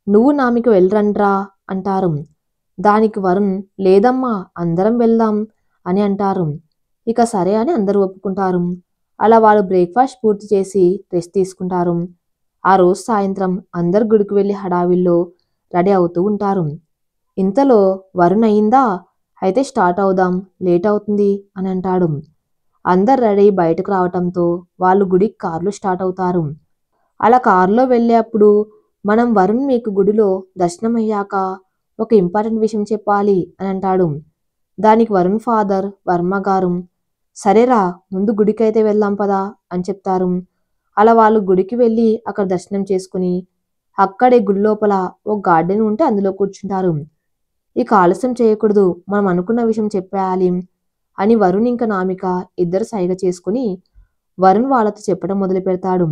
నువ్వు నామిక వెళ్ళరండ్రా అంటారు. దానికి వరుణ్, లేదమ్మా అందరం వెళ్దాం అని అంటారు. ఇక సరే అని అందరూ ఒప్పుకుంటారు. అలా వాళ్ళు బ్రేక్‌ఫాస్ట్ పూర్తి చేసి రెస్ట్ తీసుకుంటారు. ఆ రోజు సాయంత్రం అందరు గుడికి వెళ్ళి హడావిల్లో రెడీ అవుతూ ఉంటారు. ఇంతలో వరుణ్, అయిందా, అయితే స్టార్ట్ అవుదాం, లేట్ అవుతుంది అని అంటాడు. అందరు రెడీ బయటకు రావటంతో వాళ్ళు గుడికి కారులో స్టార్ట్ అవుతారు. అలా కారులో వెళ్ళేప్పుడు, మనం వరుణ్ మీకు గుడిలో దర్శనం అయ్యాక ఒక ఇంపార్టెంట్ విషయం చెప్పాలి అని అంటాడు. దానికి వరుణ్ ఫాదర్, వర్మ గారు, సరేరా ముందు గుడికైతే వెళ్దాం పదా అని చెప్తారు. అలా వాళ్ళు గుడికి వెళ్ళి అక్కడ దర్శనం చేసుకుని అక్కడే గుడి లోపల ఒక గార్డెన్ ఉంటే అందులో కూర్చుంటారు. ఇక ఆలస్యం చేయకూడదు, మనం అనుకున్న విషయం చెప్పేయాలి అని వరుణ్ ఇంకా నామిక ఇద్దరు సైగ చేసుకుని వరుణ్ వాళ్ళతో చెప్పడం మొదలు పెడతాడు.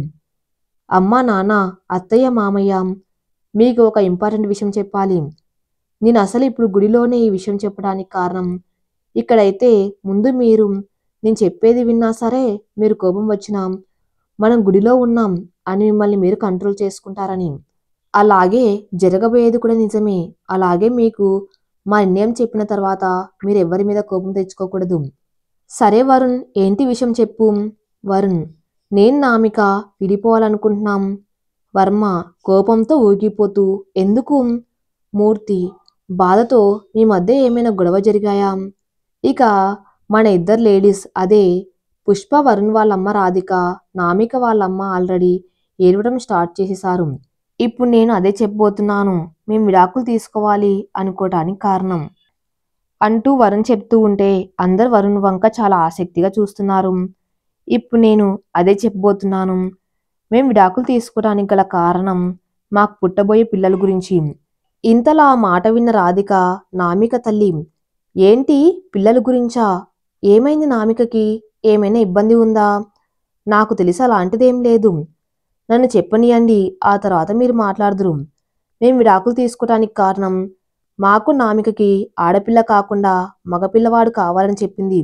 అమ్మా నాన్న, అత్తయ్య మామయ్య, మీకు ఒక ఇంపార్టెంట్ విషయం చెప్పాలి. నేను అసలు ఇప్పుడు గుడిలోనే ఈ విషయం చెప్పడానికి కారణం. ఇక్కడైతే ముందు మీరు నేను చెప్పేది విన్నా సరే మీరు కోపం వచ్చినా మనం గుడిలో ఉన్నాం అని మిమ్మల్ని మీరు కంట్రోల్ చేసుకుంటారని. అలాగే జరగబోయేది కూడా నిజమే. అలాగే మీకు మా నిర్ణయం చెప్పిన తర్వాత మీరు ఎవరి మీద కోపం తెచ్చుకోకూడదు. సరే వరుణ్, ఏంటి విషయం చెప్పు. వరుణ్, నేను నామిక విడిపోవాలనుకుంటున్నాం. వర్మ కోపంతో ఊగిపోతూ ఎందుకు? మూర్తి బాధతో మీ మధ్య ఏమైనా గొడవ జరిగాయా? ఇక మన ఇద్దరు లేడీస్, అదే పుష్ప వరుణ్ వాళ్ళమ్మ రాధిక, నామిక వాళ్ళమ్మ ఆల్రెడీ ఏడవడం స్టార్ట్ చేసేశారు. ఇప్పుడు నేను అదే చెప్పబోతున్నాను, మేము విడాకులు తీసుకోవాలి అనుకోవటానికి కారణం అంటూ వరుణ్ చెప్తూ ఉంటే అందరు వరుణ్ వంక చాలా ఆసక్తిగా చూస్తున్నారు. ఇప్పుడు నేను అదే చెప్పబోతున్నాను, మేము విడాకులు తీసుకోవడానికి గల కారణం మాకు పుట్టబోయే పిల్లల గురించి. ఇంతలా ఆ మాట విన్న రాధిక, నామిక తల్లి, ఏంటి పిల్లల గురించా? ఏమైంది నామికకి? ఏమైనా ఇబ్బంది ఉందా? నాకు తెలిసి అలాంటిదేం లేదు. నన్ను చెప్పనియండి, ఆ తర్వాత మీరు మాట్లాడుదురు. మేము విడాకులు తీసుకోవటానికి కారణం మాకు నామికకి ఆడపిల్ల కాకుండా మగపిల్లవాడు కావాలని చెప్పింది.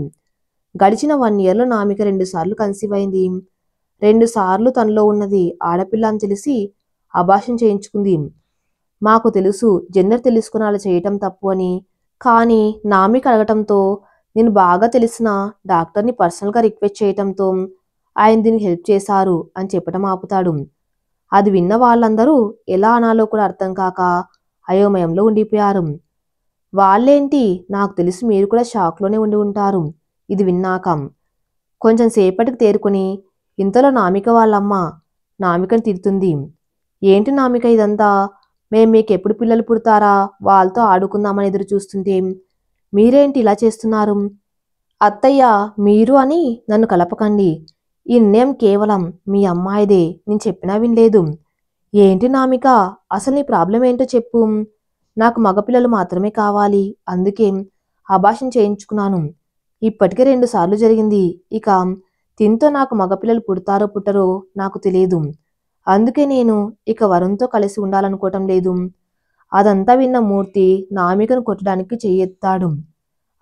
గడిచిన 1 ఇయర్లో నామిక 2 సార్లు కన్సీవ్ అయింది. 2 సార్లు తనలో ఉన్నది ఆడపిల్ల అని తెలిసి అబార్షన్ చేయించుకుంది. మాకు తెలుసు జెండర్ తెలుసుకుని అలా చేయటం తప్పు అని. కానీ నామిక అడగటంతో నేను బాగా తెలిసిన డాక్టర్ని పర్సనల్గా రిక్వెస్ట్ చేయటంతో ఆయన దీనికి హెల్ప్ చేశారు అని చెప్పటం ఆపుతాడు. అది విన్న వాళ్ళందరూ ఎలా అనాలో కూడా అర్థం కాక అయోమయంలో ఉండిపోయారు. వాళ్ళేంటి, నాకు తెలిసి మీరు కూడా షాక్లోనే ఉండి ఉంటారు ఇది విన్నాక. కొంచెం సేపటికి తేరుకుని ఇంతలో నామిక వాళ్ళమ్మ నామికని తిడుతుంది. ఏంటి నామిక ఇదంతా? మేము మీకు ఎప్పుడు పిల్లలు పుడతారా వాళ్ళతో ఆడుకుందామని ఎదురు చూస్తుంటే మీరేంటి ఇలా చేస్తున్నారు? అత్తయ్య, మీరు అని నన్ను కలపకండి. ఈ నిర్ణయం కేవలం మీ అమ్మాయిదే, నేను చెప్పినా వినలేదు. ఏంటి నామిక, అసలు నీ ప్రాబ్లం ఏంటో చెప్పు. నాకు మగపిల్లలు మాత్రమే కావాలి, అందుకే అబార్షన్ చేయించుకున్నాను. ఇప్పటికే 2 సార్లు జరిగింది. ఇక తింతో నాకు మగపిల్లలు పుడతారో పుట్టరో నాకు తెలియదు. అందుకే నేను ఇక వరుణ్తో కలిసి ఉండాలనుకోవటం లేదు. అదంతా విన్న మూర్తి నామికను కొట్టడానికి చెయ్యెత్తాడు.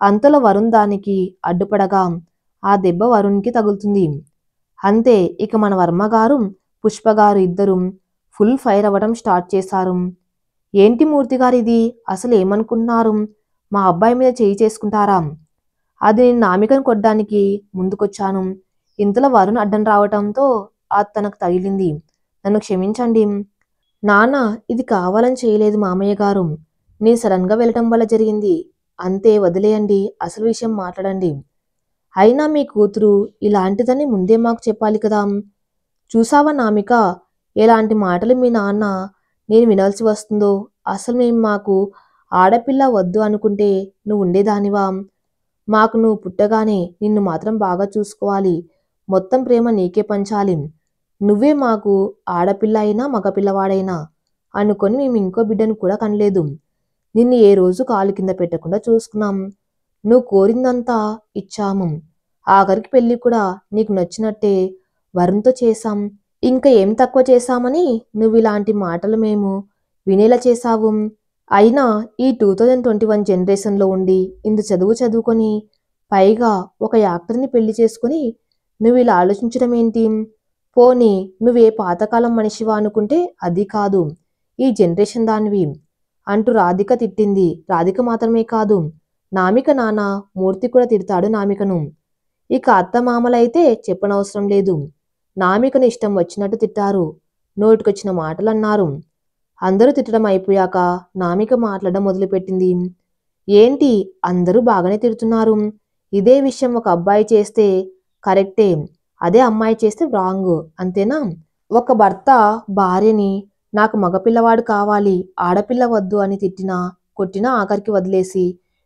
అంతలో వరుణ్ దానికి అడ్డుపడగా ఆ దెబ్బ వరుణ్కి తగులుతుంది. అంతే, ఇక మన వర్మగారు పుష్పగారు ఇద్దరు ఫుల్ ఫైర్ అవ్వడం స్టార్ట్ చేశారు. ఏంటి మూర్తి గారు ఇది? అసలు ఏమనుకుంటున్నారు? మా అబ్బాయి మీద చేయి చేసుకుంటారా? అది నేను నామికను కొట్టడానికి ముందుకొచ్చాను. ఇంతలో వరుణ్ అడ్డం రావటంతో అది తనకు తగిలింది. నన్ను క్షమించండి. నాన్న, ఇది కావాలని చేయలేదు మామయ్య గారు. నేను సడన్గా వెళ్ళటం వల్ల జరిగింది. అంతే, వదిలేయండి, అసలు విషయం మాట్లాడండి. అయినా మీ కూతురు ఇలాంటిదని ముందే మాకు చెప్పాలి కదా. చూసావా నామిక, ఎలాంటి మాటలు మీ నాన్న నేను వినాల్సి వస్తుందో. అసలు మేము మాకు ఆడపిల్ల వద్దు అనుకుంటే నువ్వు ఉండేదానివా? మాకు నువ్వు పుట్టగానే నిన్ను మాత్రం బాగా చూసుకోవాలి, మొత్తం ప్రేమ నీకే పంచాలి. నువ్వే మాకు ఆడపిల్ల అయినా మగపిల్లవాడైనా అనుకొని మేము ఇంకో బిడ్డను కూడా కనలేదు. నిన్ను ఏ రోజు కాలు కింద పెట్టకుండా చూసుకున్నాం. నువ్వు కోరిందంతా ఇచ్చాము. ఆఖరికి పెళ్లి కూడా నీకు నచ్చినట్టే వరుణ్తో చేశాం. ఇంకా ఏం తక్కువ చేశామని నువ్వు ఇలాంటి మాటలు మేము వినేలా చేశావు? అయినా ఈ 2021 జనరేషన్లో ఉండి ఇంత చదువుకొని పైగా ఒక యాక్టర్ని పెళ్లి చేసుకుని నువ్వు ఇలా ఆలోచించడం ఏంటి? పోనీ నువ్వే పాతకాలం మనిషివా అనుకుంటే అది కాదు, ఈ జనరేషన్ దానివి అంటూ రాధిక తిట్టింది. రాధిక మాత్రమే కాదు, నామిక నాన్న మూర్తి కూడా తిడతాడు నామికను. ఇక అత్తమామలైతే చెప్పనవసరం లేదు. నామికను ఇష్టం వచ్చినట్టు తిట్టారు, నోటికొచ్చిన మాటలు అన్నారు. అందరూ తిట్టడం అయిపోయాక నామిక మాట్లాడడం మొదలుపెట్టింది. ఏంటి, అందరూ బాగానే తిడుతున్నారు. ఇదే విషయం ఒక అబ్బాయి చేస్తే కరెక్టే, అదే అమ్మాయి చేస్తే రాంగ్, అంతేనా? ఒక భర్త భార్యని నాకు మగపిల్లవాడు కావాలి, ఆడపిల్ల వద్దు అని తిట్టినా కొట్టినా ఆఖరికి వదిలేసి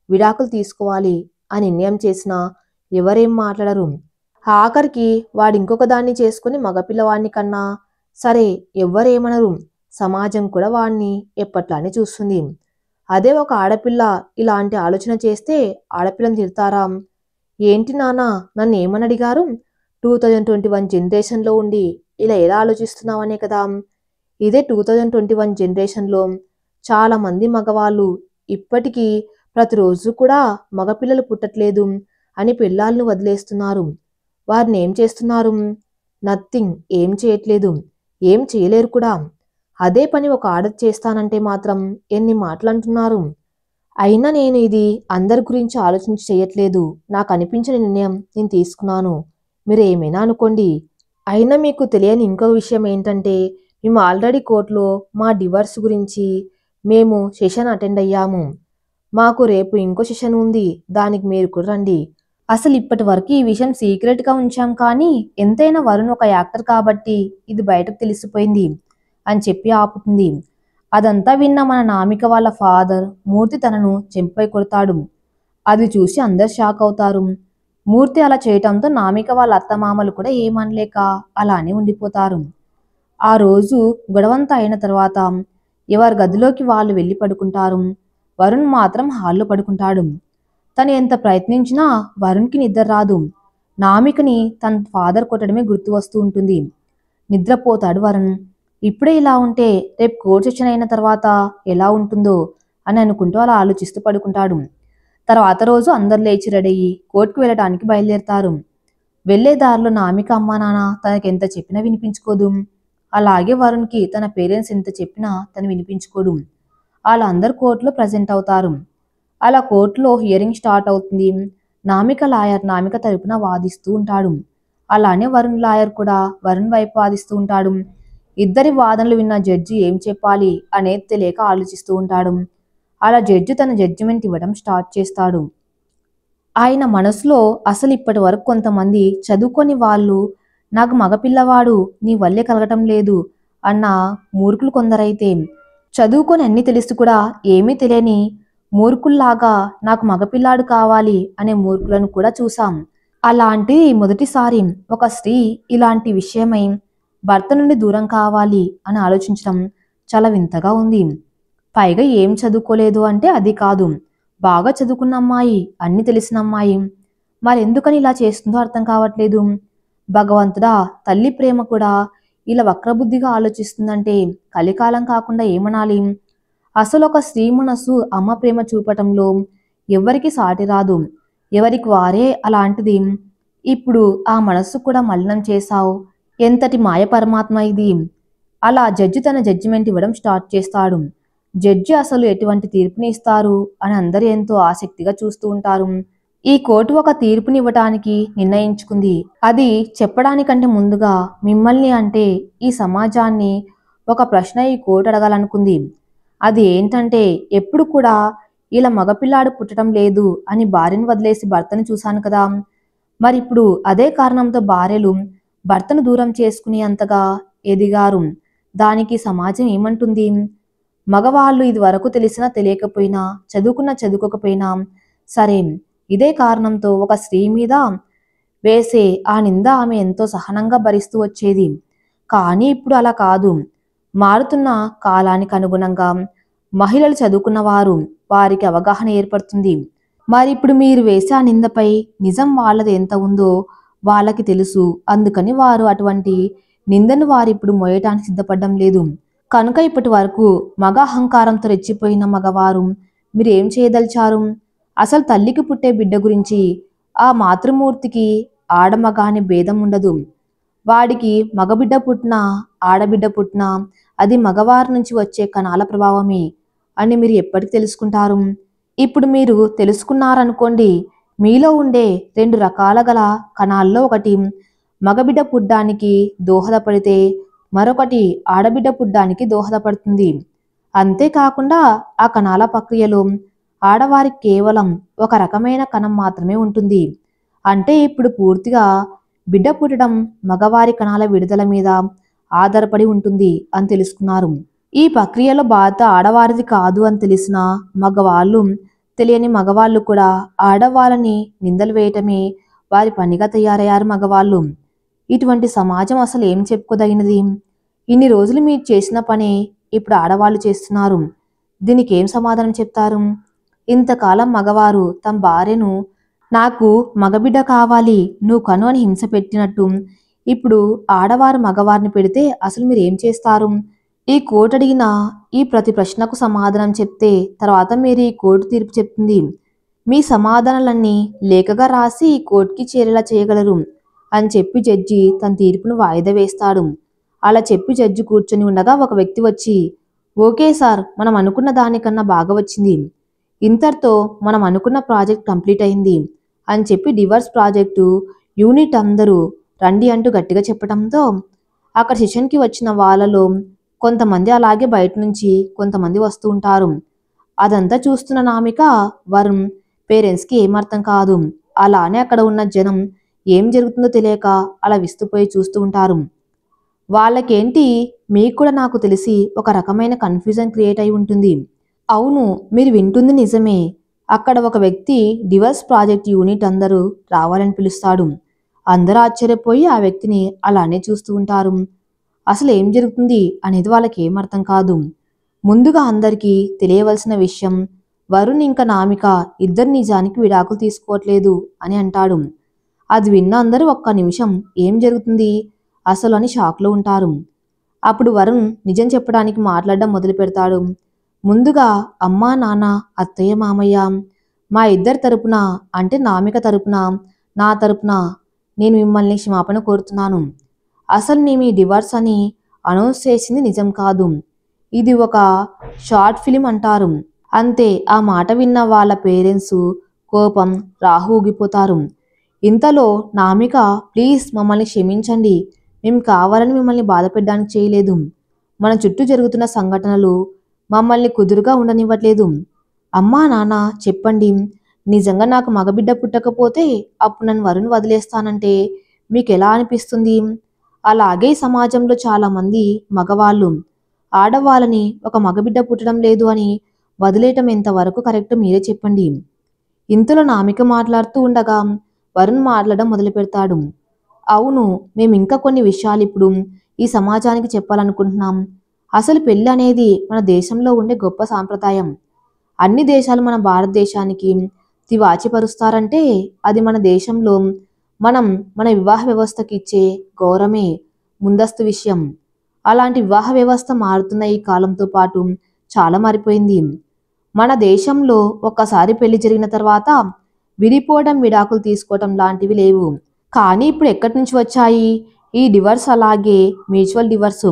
విడాకులు తీసుకోవాలి అని నిర్ణయం చేసినా ఎవరేం మాట్లాడరు. ఆఖరికి వాడు ఇంకొక దాన్ని చేసుకుని మగపిల్లవాడిని కన్నా సరే ఎవ్వరేమనరు. సమాజం కూడా వాణ్ణి ఎప్పట్లానే చూస్తుంది. అదే ఒక ఆడపిల్ల ఇలాంటి ఆలోచన చేస్తే ఆడపిల్లని తిడతారా? ఏంటి నాన్న నన్ను ఏమని అడిగారు? 2021 జనరేషన్లో ఉండి ఇలా ఎలా ఆలోచిస్తున్నావనే కదా. ఇదే 2021 జనరేషన్లో చాలా మంది మగవాళ్ళు ఇప్పటికీ ప్రతిరోజు కూడా మగపిల్లలు పుట్టట్లేదు అని పెళ్ళాలను వదిలేస్తున్నారు. వారిని ఏం చేస్తున్నారు? నథింగ్, ఏం చేయట్లేదు, ఏం చేయలేరు కూడా. అదే పని ఒక ఆడది చేస్తానంటే మాత్రం ఎన్ని మాటలు అంటున్నారు. అయినా నేను ఇది అందరి గురించి ఆలోచించి చేయట్లేదు. నాకు అనిపించిన నిర్ణయం నేను తీసుకున్నాను. మీరు ఏమైనా అనుకోండి. అయినా మీకు తెలియని ఇంకో విషయం ఏంటంటే మేము ఆల్రెడీ కోర్టులో మా డివర్స్ గురించి మేము సెషన్ అటెండ్ అయ్యాము. మాకు రేపు ఇంకో సెషన్ ఉంది. దానికి మీరు కూడా రండి. అసలు ఇప్పటి వరకు ఈ విషయం సీక్రెట్గా ఉంచాం, కానీ ఎంతైనా వరుణ్ ఒక యాక్టర్ కాబట్టి ఇది బయటకు తెలిసిపోయింది అని చెప్పి ఆపుతుంది. అదంతా విన్న మన నామిక వాళ్ళ ఫాదర్ మూర్తి తనను చెంపై కొడతాడు. అది చూసి అందరు షాక్ అవుతారు. మూర్తి అలా చేయటంతో నామిక వాళ్ళ అత్తమామలు కూడా ఏమనలేక అలానే ఉండిపోతారు. ఆ రోజు గొడవంతా అయిన తర్వాత ఎవరి గదిలోకి వాళ్ళు వెళ్ళి పడుకుంటారు. వరుణ్ మాత్రం హాల్లో పడుకుంటాడు. తను ఎంత ప్రయత్నించినా వరుణ్కి నిద్ర రాదు. నామికని తన ఫాదర్ కొట్టడమే గుర్తు వస్తూ ఉంటుంది. నిద్రపోతాడు వరుణ్. ఇప్పుడే ఇలా ఉంటే రేపు కోర్టు సెషన్ అయిన తర్వాత ఎలా ఉంటుందో అని అనుకుంటూ అలా ఆలోచిస్తూ పడుకుంటాడు. తర్వాత రోజు అందరు లేచి రెడీ అయ్యి కోర్టుకు వెళ్ళడానికి బయలుదేరతారు. వెళ్లే దారిలో నామిక అమ్మా నాన్న తనకెంత చెప్పినా వినిపించుకోదు. అలాగే వరుణ్కి తన పేరెంట్స్ ఎంత చెప్పినా తను వినిపించుకోడు. వాళ్ళందరూ కోర్టులో ప్రజెంట్ అవుతారు. అలా కోర్టులో హియరింగ్ స్టార్ట్ అవుతుంది. నామిక లాయర్ నామిక తరపున వాదిస్తూ ఉంటాడు. అలానే వరుణ్ లాయర్ కూడా వరుణ్ వైపు వాదిస్తూ ఉంటాడు. ఇద్దరి వాదనలు విన్న జడ్జి ఏం చెప్పాలి అనేది తెలియక ఆలోచిస్తూ ఉంటాడు. అలా జడ్జి తన జడ్జిమెంట్ ఇవ్వడం స్టార్ట్ చేస్తాడు. ఆయన మనసులో అసలు ఇప్పటి వరకు కొంతమంది చదువుకొని వాళ్ళు నాకు మగపిల్లవాడు నీ వల్లే కలగటం లేదు అన్న మూర్ఖులు కొందరైతే, చదువుకొని అన్ని తెలుసు కూడా ఏమీ తెలియని మూర్ఖుల్లాగా నాకు మగపిల్లాడు కావాలి అనే మూర్ఖులను కూడా చూసాం. అలాంటిది మొదటిసారి ఒక స్త్రీ ఇలాంటి విషయమై భర్త నుండి దూరం కావాలి అని ఆలోచించడం చాలా వింతగా ఉంది. పైగా ఏం చదువుకోలేదు అంటే అది కాదు, బాగా చదువుకున్న అమ్మాయి, అన్ని తెలిసిన అమ్మాయి. మరెందుకని ఇలా చేస్తుందో అర్థం కావట్లేదు. భగవంతుడా, తల్లి ప్రేమ కూడా ఇలా వక్రబుద్ధిగా ఆలోచిస్తుందంటే కలికాలం కాకుండా ఏమనాలి. అసలు ఒక స్త్రీ మనసు అమ్మ ప్రేమ చూపటంలో ఎవరికి సాటి రాదు. ఎవరికి వారే అలాంటిది. ఇప్పుడు ఆ మనస్సు కూడా మలినం చేశావు. ఎంతటి మాయ పరమాత్మ ఇది. అలా జడ్జి తన జడ్జిమెంట్ ఇవ్వడం స్టార్ట్ చేస్తాడు. జడ్జి అసలు ఎటువంటి తీర్పుని ఇస్తారు అని అందరూ ఎంతో ఆసక్తిగా చూస్తూ ఉంటారు. ఈ కోర్టు ఒక తీర్పునివ్వటానికి నిర్ణయించుకుంది. అది చెప్పడానికంటే ముందుగా మిమ్మల్ని అంటే ఈ సమాజాన్ని ఒక ప్రశ్న ఈ కోర్టు అడగాలనుకుంది. అది ఏంటంటే, ఎప్పుడు కూడా ఇలా మగపిల్లాడు పుట్టడం లేదు అని భార్యను వదిలేసి భర్తను చూశాను కదా. మరి ఇప్పుడు అదే కారణంతో భార్యలు భర్తను దూరం చేసుకుని అంతగా ఎదిగారు. దానికి సమాజం ఏమంటుంది? మగవాళ్ళు ఇది వరకు తెలిసినా తెలియకపోయినా, చదువుకోకపోయినా సరే, ఇదే కారణంతో ఒక స్త్రీ మీద వేసే ఆ నింద ఆమె ఎంతో సహనంగా భరిస్తూ వచ్చేది. కానీ ఇప్పుడు అలా కాదు. మారుతున్న కాలానికి అనుగుణంగా మహిళలు చదువుకున్నవారు, వారికి అవగాహన ఏర్పడుతుంది. మరి ఇప్పుడు మీరు వేసే ఆ నిందపై నిజం వాళ్ళది ఎంత ఉందో వాళ్ళకి తెలుసు. అందుకని వారు అటువంటి నిందను వారిప్పుడు మోయటానికి సిద్ధపడడం లేదు. కనుక ఇప్పటి వరకు మగ అహంకారంతో రెచ్చిపోయిన మగవారు మీరేం చేయదలిచారు? అసలు తల్లికి పుట్టే బిడ్డ గురించి ఆ మాతృమూర్తికి ఆడమగ అనే భేదం ఉండదు. వాడికి మగబిడ్డ పుట్టినా ఆడబిడ్డ పుట్టినా అది మగవారి నుంచి వచ్చే కణాల ప్రభావమే అని మీరు ఎప్పటికి తెలుసుకుంటారు? ఇప్పుడు మీరు తెలుసుకున్నారనుకోండి, మీలో ఉండే 2 రకాల గల కణాల్లో ఒకటి మగబిడ్డ పుట్టడానికి దోహదపడితే మరొకటి ఆడబిడ్డ పుట్టడానికి దోహదపడుతుంది. అంతేకాకుండా ఆ కణాల ప్రక్రియలో ఆడవారికి కేవలం ఒక రకమైన కణం మాత్రమే ఉంటుంది. అంటే ఇప్పుడు పూర్తిగా బిడ్డ పుట్టడం మగవారి కణాల విడుదల మీద ఆధారపడి ఉంటుంది అని తెలుసుకున్నారు. ఈ ప్రక్రియలో బాధ్యత ఆడవారిది కాదు అని తెలిసిన మగవాళ్ళు, తెలియని మగవాళ్ళు కూడా ఆడవాళ్ళని నిందలు వేయటమే వారి పనిగా తయారయ్యారు మగవాళ్ళు. ఇటువంటి సమాజం అసలు ఏం చెప్పుకోదగినది? ఇన్ని రోజులు మీరు చేసిన పనే ఇప్పుడు ఆడవాళ్ళు చేస్తున్నారు. దీనికి ఏం సమాధానం చెప్తారు? ఇంతకాలం మగవారు తమ భార్యను నాకు మగబిడ్డ కావాలి నువ్వు కను అని హింస పెట్టినట్టు ఇప్పుడు ఆడవారు మగవారిని పెడితే అసలు మీరు ఏం చేస్తారు? ఈ కోర్టు అడిగిన ఈ ప్రతి ప్రశ్నకు సమాధానం చెప్తే తర్వాత మీరు ఈ కోర్టు తీర్పు చెప్తుంది. మీ సమాధానాలన్నీ లేఖగా రాసి ఈ కోర్టుకి చేరేలా చేయగలరు అని చెప్పి జడ్జి తన తీర్పును వాయిదా వేస్తాడు. అలా చెప్పి జడ్జి కూర్చొని ఉండగా ఒక వ్యక్తి వచ్చి, ఓకే సార్, మనం అనుకున్న దానికన్నా బాగా వచ్చింది. ఇంతటితో మనం అనుకున్న ప్రాజెక్ట్ కంప్లీట్ అయింది అని చెప్పి డివర్స్ ప్రాజెక్టు యూనిట్ అందరూ రండి అంటూ గట్టిగా చెప్పడంతో అక్కడ సెషన్కి వచ్చిన వాళ్ళలో కొంతమంది అలాగే బయట నుంచి కొంతమంది వస్తూ ఉంటారు. అదంతా చూస్తున్న నామిక, వరుణ్ పేరెంట్స్కి ఏమర్థం కాదు. అలానే అక్కడ ఉన్న జనం ఏం జరుగుతుందో తెలియక అలా విస్తుపోయి చూస్తూ ఉంటారు. వాళ్ళకేంటి, మీకు కూడా నాకు తెలిసి ఒక రకమైన కన్ఫ్యూజన్ క్రియేట్ అయి ఉంటుంది. అవును, మీరు వింటుంది నిజమే. అక్కడ ఒక వ్యక్తి డివర్స్ ప్రాజెక్ట్ యూనిట్ అందరూ రావాలని పిలుస్తాడు. అందరూ ఆశ్చర్యపోయి ఆ వ్యక్తిని అలానే చూస్తూ ఉంటారు. అసలు ఏం జరుగుతుంది అనేది వాళ్ళకి ఏమర్థం కాదు. ముందుగా అందరికీ తెలియవలసిన విషయం, వరుణ్ ఇంకా నామిక ఇద్దరు నిజానికి విడాకులు తీసుకోవట్లేదు అని అంటాడు. అది విన్న అందరూ ఒక్క నిమిషం ఏం జరుగుతుంది అసలు అని షాక్లో ఉంటారు. అప్పుడు వరుణ్ నిజం చెప్పడానికి మాట్లాడడం మొదలు పెడతాడు. ముందుగా అమ్మా నాన్న, అత్తయ్య మామయ్య, మా ఇద్దరి తరపున అంటే నామిక తరపున, నా తరపున నేను మిమ్మల్ని క్షమాపణ కోరుతున్నాను. అసలు నేను ఈ డివర్స్ అని అనౌన్స్ చేసింది నిజం కాదు. ఇది ఒక షార్ట్ ఫిలిం అంటారు. అంతే. ఆ మాట విన్న వాళ్ళ పేరెంట్స్ కోపం రాహు ఊగిపోతారు. ఇంతలో నామిక, ప్లీజ్ మమ్మల్ని క్షమించండి, మేము కావాలని మిమ్మల్ని బాధపెట్టడానికి చేయలేదు. మన చుట్టూ జరుగుతున్న సంఘటనలు మమ్మల్ని కుదురుగా ఉండనివ్వట్లేదు. అమ్మా నాన్న చెప్పండి, నిజంగా నాకు మగబిడ్డ పుట్టకపోతే అప్పుడు నన్ను వరుణ్ వదిలేస్తానంటే మీకు ఎలా అనిపిస్తుంది? అలాగే సమాజంలో చాలామంది మగవాళ్ళు ఆడవాళ్ళని ఒక మగబిడ్డ పుట్టడం లేదు అని వదిలేయటం ఎంతవరకు కరెక్ట్ మీరే చెప్పండి. ఇంతలో నామిక మాట్లాడుతూ ఉండగా వరుణ్ మాట్లాడడం మొదలు పెడతాడు. అవును, మేము ఇంకా కొన్ని విషయాలు ఇప్పుడు ఈ సమాజానికి చెప్పాలనుకుంటున్నాం. అసలు పెళ్ళి అనేది మన దేశంలో ఉండే గొప్ప సాంప్రదాయం. అన్ని దేశాలు మన భారతదేశానికి తివాచిపరుస్తారంటే అది మన దేశంలో మన వివాహ వ్యవస్థకి ఇచ్చే గౌరవమే ముందస్తు విషయం. అలాంటి వివాహ వ్యవస్థ మారుతున్న ఈ కాలంతో పాటు చాలా మారిపోయింది. మన దేశంలో ఒక్కసారి పెళ్లి జరిగిన తర్వాత విడిపోవడం, విడాకులు తీసుకోవడం లాంటివి లేవు. కానీ ఇప్పుడు ఎక్కడి నుంచి వచ్చాయి ఈ డివర్స్? అలాగే మ్యూచువల్ డివర్స్.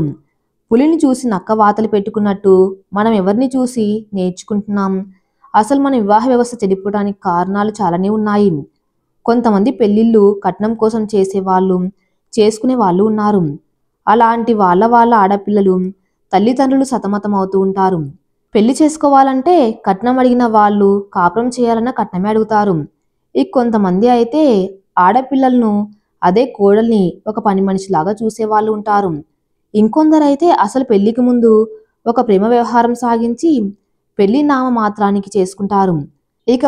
పులిని చూసి నక్క వాతలు పెట్టుకున్నట్టు మనం ఎవరిని చూసి నేర్చుకుంటున్నాం? అసలు మన వివాహ వ్యవస్థ చెడిపోవడానికి కారణాలు చాలానే ఉన్నాయి. కొంతమంది పెళ్లిళ్ళు కట్నం కోసం చేసేవాళ్ళు, చేసుకునే వాళ్ళు ఉన్నారు. అలాంటి వాళ్ళ ఆడపిల్లలు తల్లిదండ్రులు సతమతం అవుతూ ఉంటారు. పెళ్లి చేసుకోవాలంటే కట్నం అడిగిన వాళ్ళు కాపురం చేయాలన్న కట్నమే అడుగుతారు. కొంతమంది అయితే ఆడపిల్లలను, అదే కోడల్ని ఒక పని మనిషిలాగా చూసేవాళ్ళు ఉంటారు. ఇంకొందరైతే అసలు పెళ్లికి ముందు ఒక ప్రేమ వ్యవహారం సాగించి పెళ్లి నామ మాత్రానికి చేసుకుంటారు.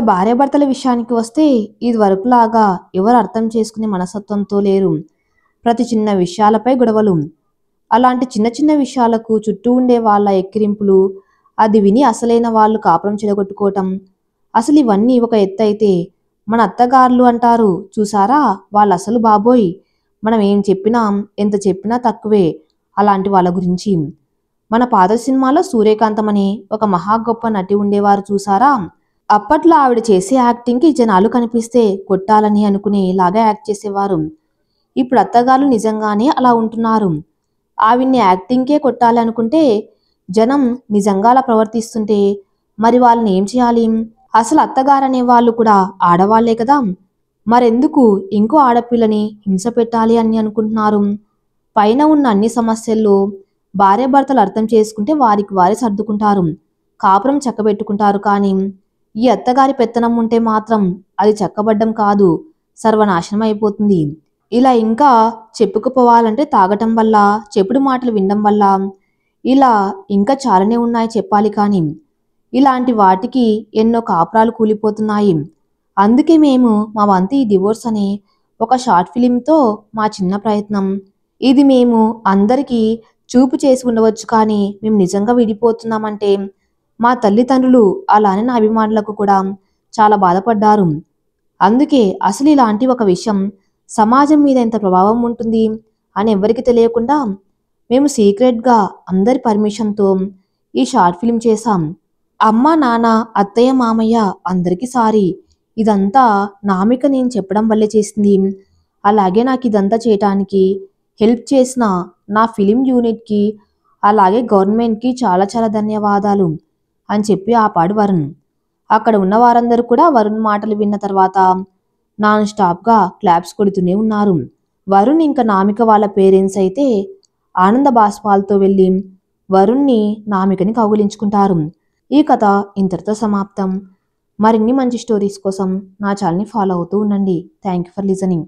భార్యాభర్తల విషయానికి వస్తే ఇది వరకులాగా ఎవరు అర్థం చేసుకునే మనస్తత్వంతో లేరు. ప్రతి చిన్న విషయాలపై గొడవలు. అలాంటి చిన్న చిన్న విషయాలకు చుట్టూ ఉండే వాళ్ళ ఎక్కిరింపులు, అది విని అసలైన వాళ్ళు కాపురం చెడగొట్టుకోవటం. అసలు ఇవన్నీ ఒక ఎత్తు అయితే మన అత్తగారులు అంటారు చూసారా, వాళ్ళు అసలు బాబోయ్, మనం ఏం చెప్పినా ఎంత చెప్పినా తక్కువే అలాంటి వాళ్ళ గురించి. మన పాత సినిమాలో సూర్యకాంతం అని ఒక మహా గొప్ప నటి ఉండేవారు చూసారా, అప్పట్లో ఆవిడ చేసే యాక్టింగ్కి జనాలు కనిపిస్తే కొట్టాలని అనుకునేలాగా యాక్ట్ చేసేవారు. ఇప్పుడు అత్తగారు నిజంగానే అలా ఉంటున్నారు. ఆవిడ్ని యాక్టింగ్కే కొట్టాలి అనుకుంటే జనం నిజంగా అలా ప్రవర్తిస్తుంటే మరి వాళ్ళని ఏం చేయాలి? అసలు అత్తగారనే వాళ్ళు కూడా ఆడవాళ్లే కదా, మరెందుకు ఇంకో ఆడపిల్లని హింస పెట్టాలి అని అనుకుంటున్నారు? పైన ఉన్న అన్ని సమస్యల్లో భార్యాభర్తలు అర్థం చేసుకుంటే వారికి వారే సర్దుకుంటారు, కాపురం చక్కబెట్టుకుంటారు. కానీ ఈ అత్తగారి పెత్తనం ఉంటే మాత్రం అది చక్కబడ్డం కాదు, సర్వనాశనం అయిపోతుంది. ఇలా ఇంకా చెప్పుకుపోవాలంటే తాగటం వల్ల, చెప్పుడు మాటలు వినడం వల్ల, ఇలా ఇంకా చాలానే ఉన్నాయి చెప్పాలి. కానీ ఇలాంటి వాటికి ఎన్నో కాపురాలు కూలిపోతున్నాయి. అందుకే మేము మా వంతు ఈ డివోర్స్ అనే ఒక షార్ట్ ఫిలింతో మా చిన్న ప్రయత్నం. ఇది మేము అందరికీ చూపు చేసి ఉండవచ్చు, కానీ మేము నిజంగా విడిపోతున్నామంటే మా తల్లిదండ్రులు అలానే నా అభిమానులకు కూడా చాలా బాధపడ్డారు. అందుకే అసలు ఇలాంటి ఒక విషయం సమాజం మీద ఎంత ప్రభావం ఉంటుంది అని ఎవరికి తెలియకుండా మేము సీక్రెట్గా అందరి పర్మిషన్తో ఈ షార్ట్ ఫిల్మ్ చేశాం. అమ్మ, నాన్న, అత్తయ్య, మామయ్య అందరికీ సారీ. ఇదంతా నామిక నేను చెప్పడం వల్లే చేసింది. అలాగే నాకు ఇదంతా చేయటానికి హెల్ప్ చేసిన నా ఫిలిం యూనిట్కి, అలాగే గవర్నమెంట్కి చాలా చాలా ధన్యవాదాలు అని చెప్పి ఆపాడు వరుణ్. అక్కడ ఉన్న వారందరూ కూడా వరుణ్ మాటలు విన్న తర్వాత నాన్ స్టాప్గా క్లాప్స్ కొడుతూనే ఉన్నారు. వరుణ్ ఇంకా నామిక వాళ్ళ పేరెంట్స్ అయితే ఆనంద బాష్పాలతో వెళ్ళి వరుణ్ని, నామికని కౌగిలించుకుంటారు. ఈ కథ ఇంతటితో సమాప్తం. మరిన్ని మంచి స్టోరీస్ కోసం నా ఛానల్ని ఫాలో అవుతూ ఉండండి. Thank you for listening.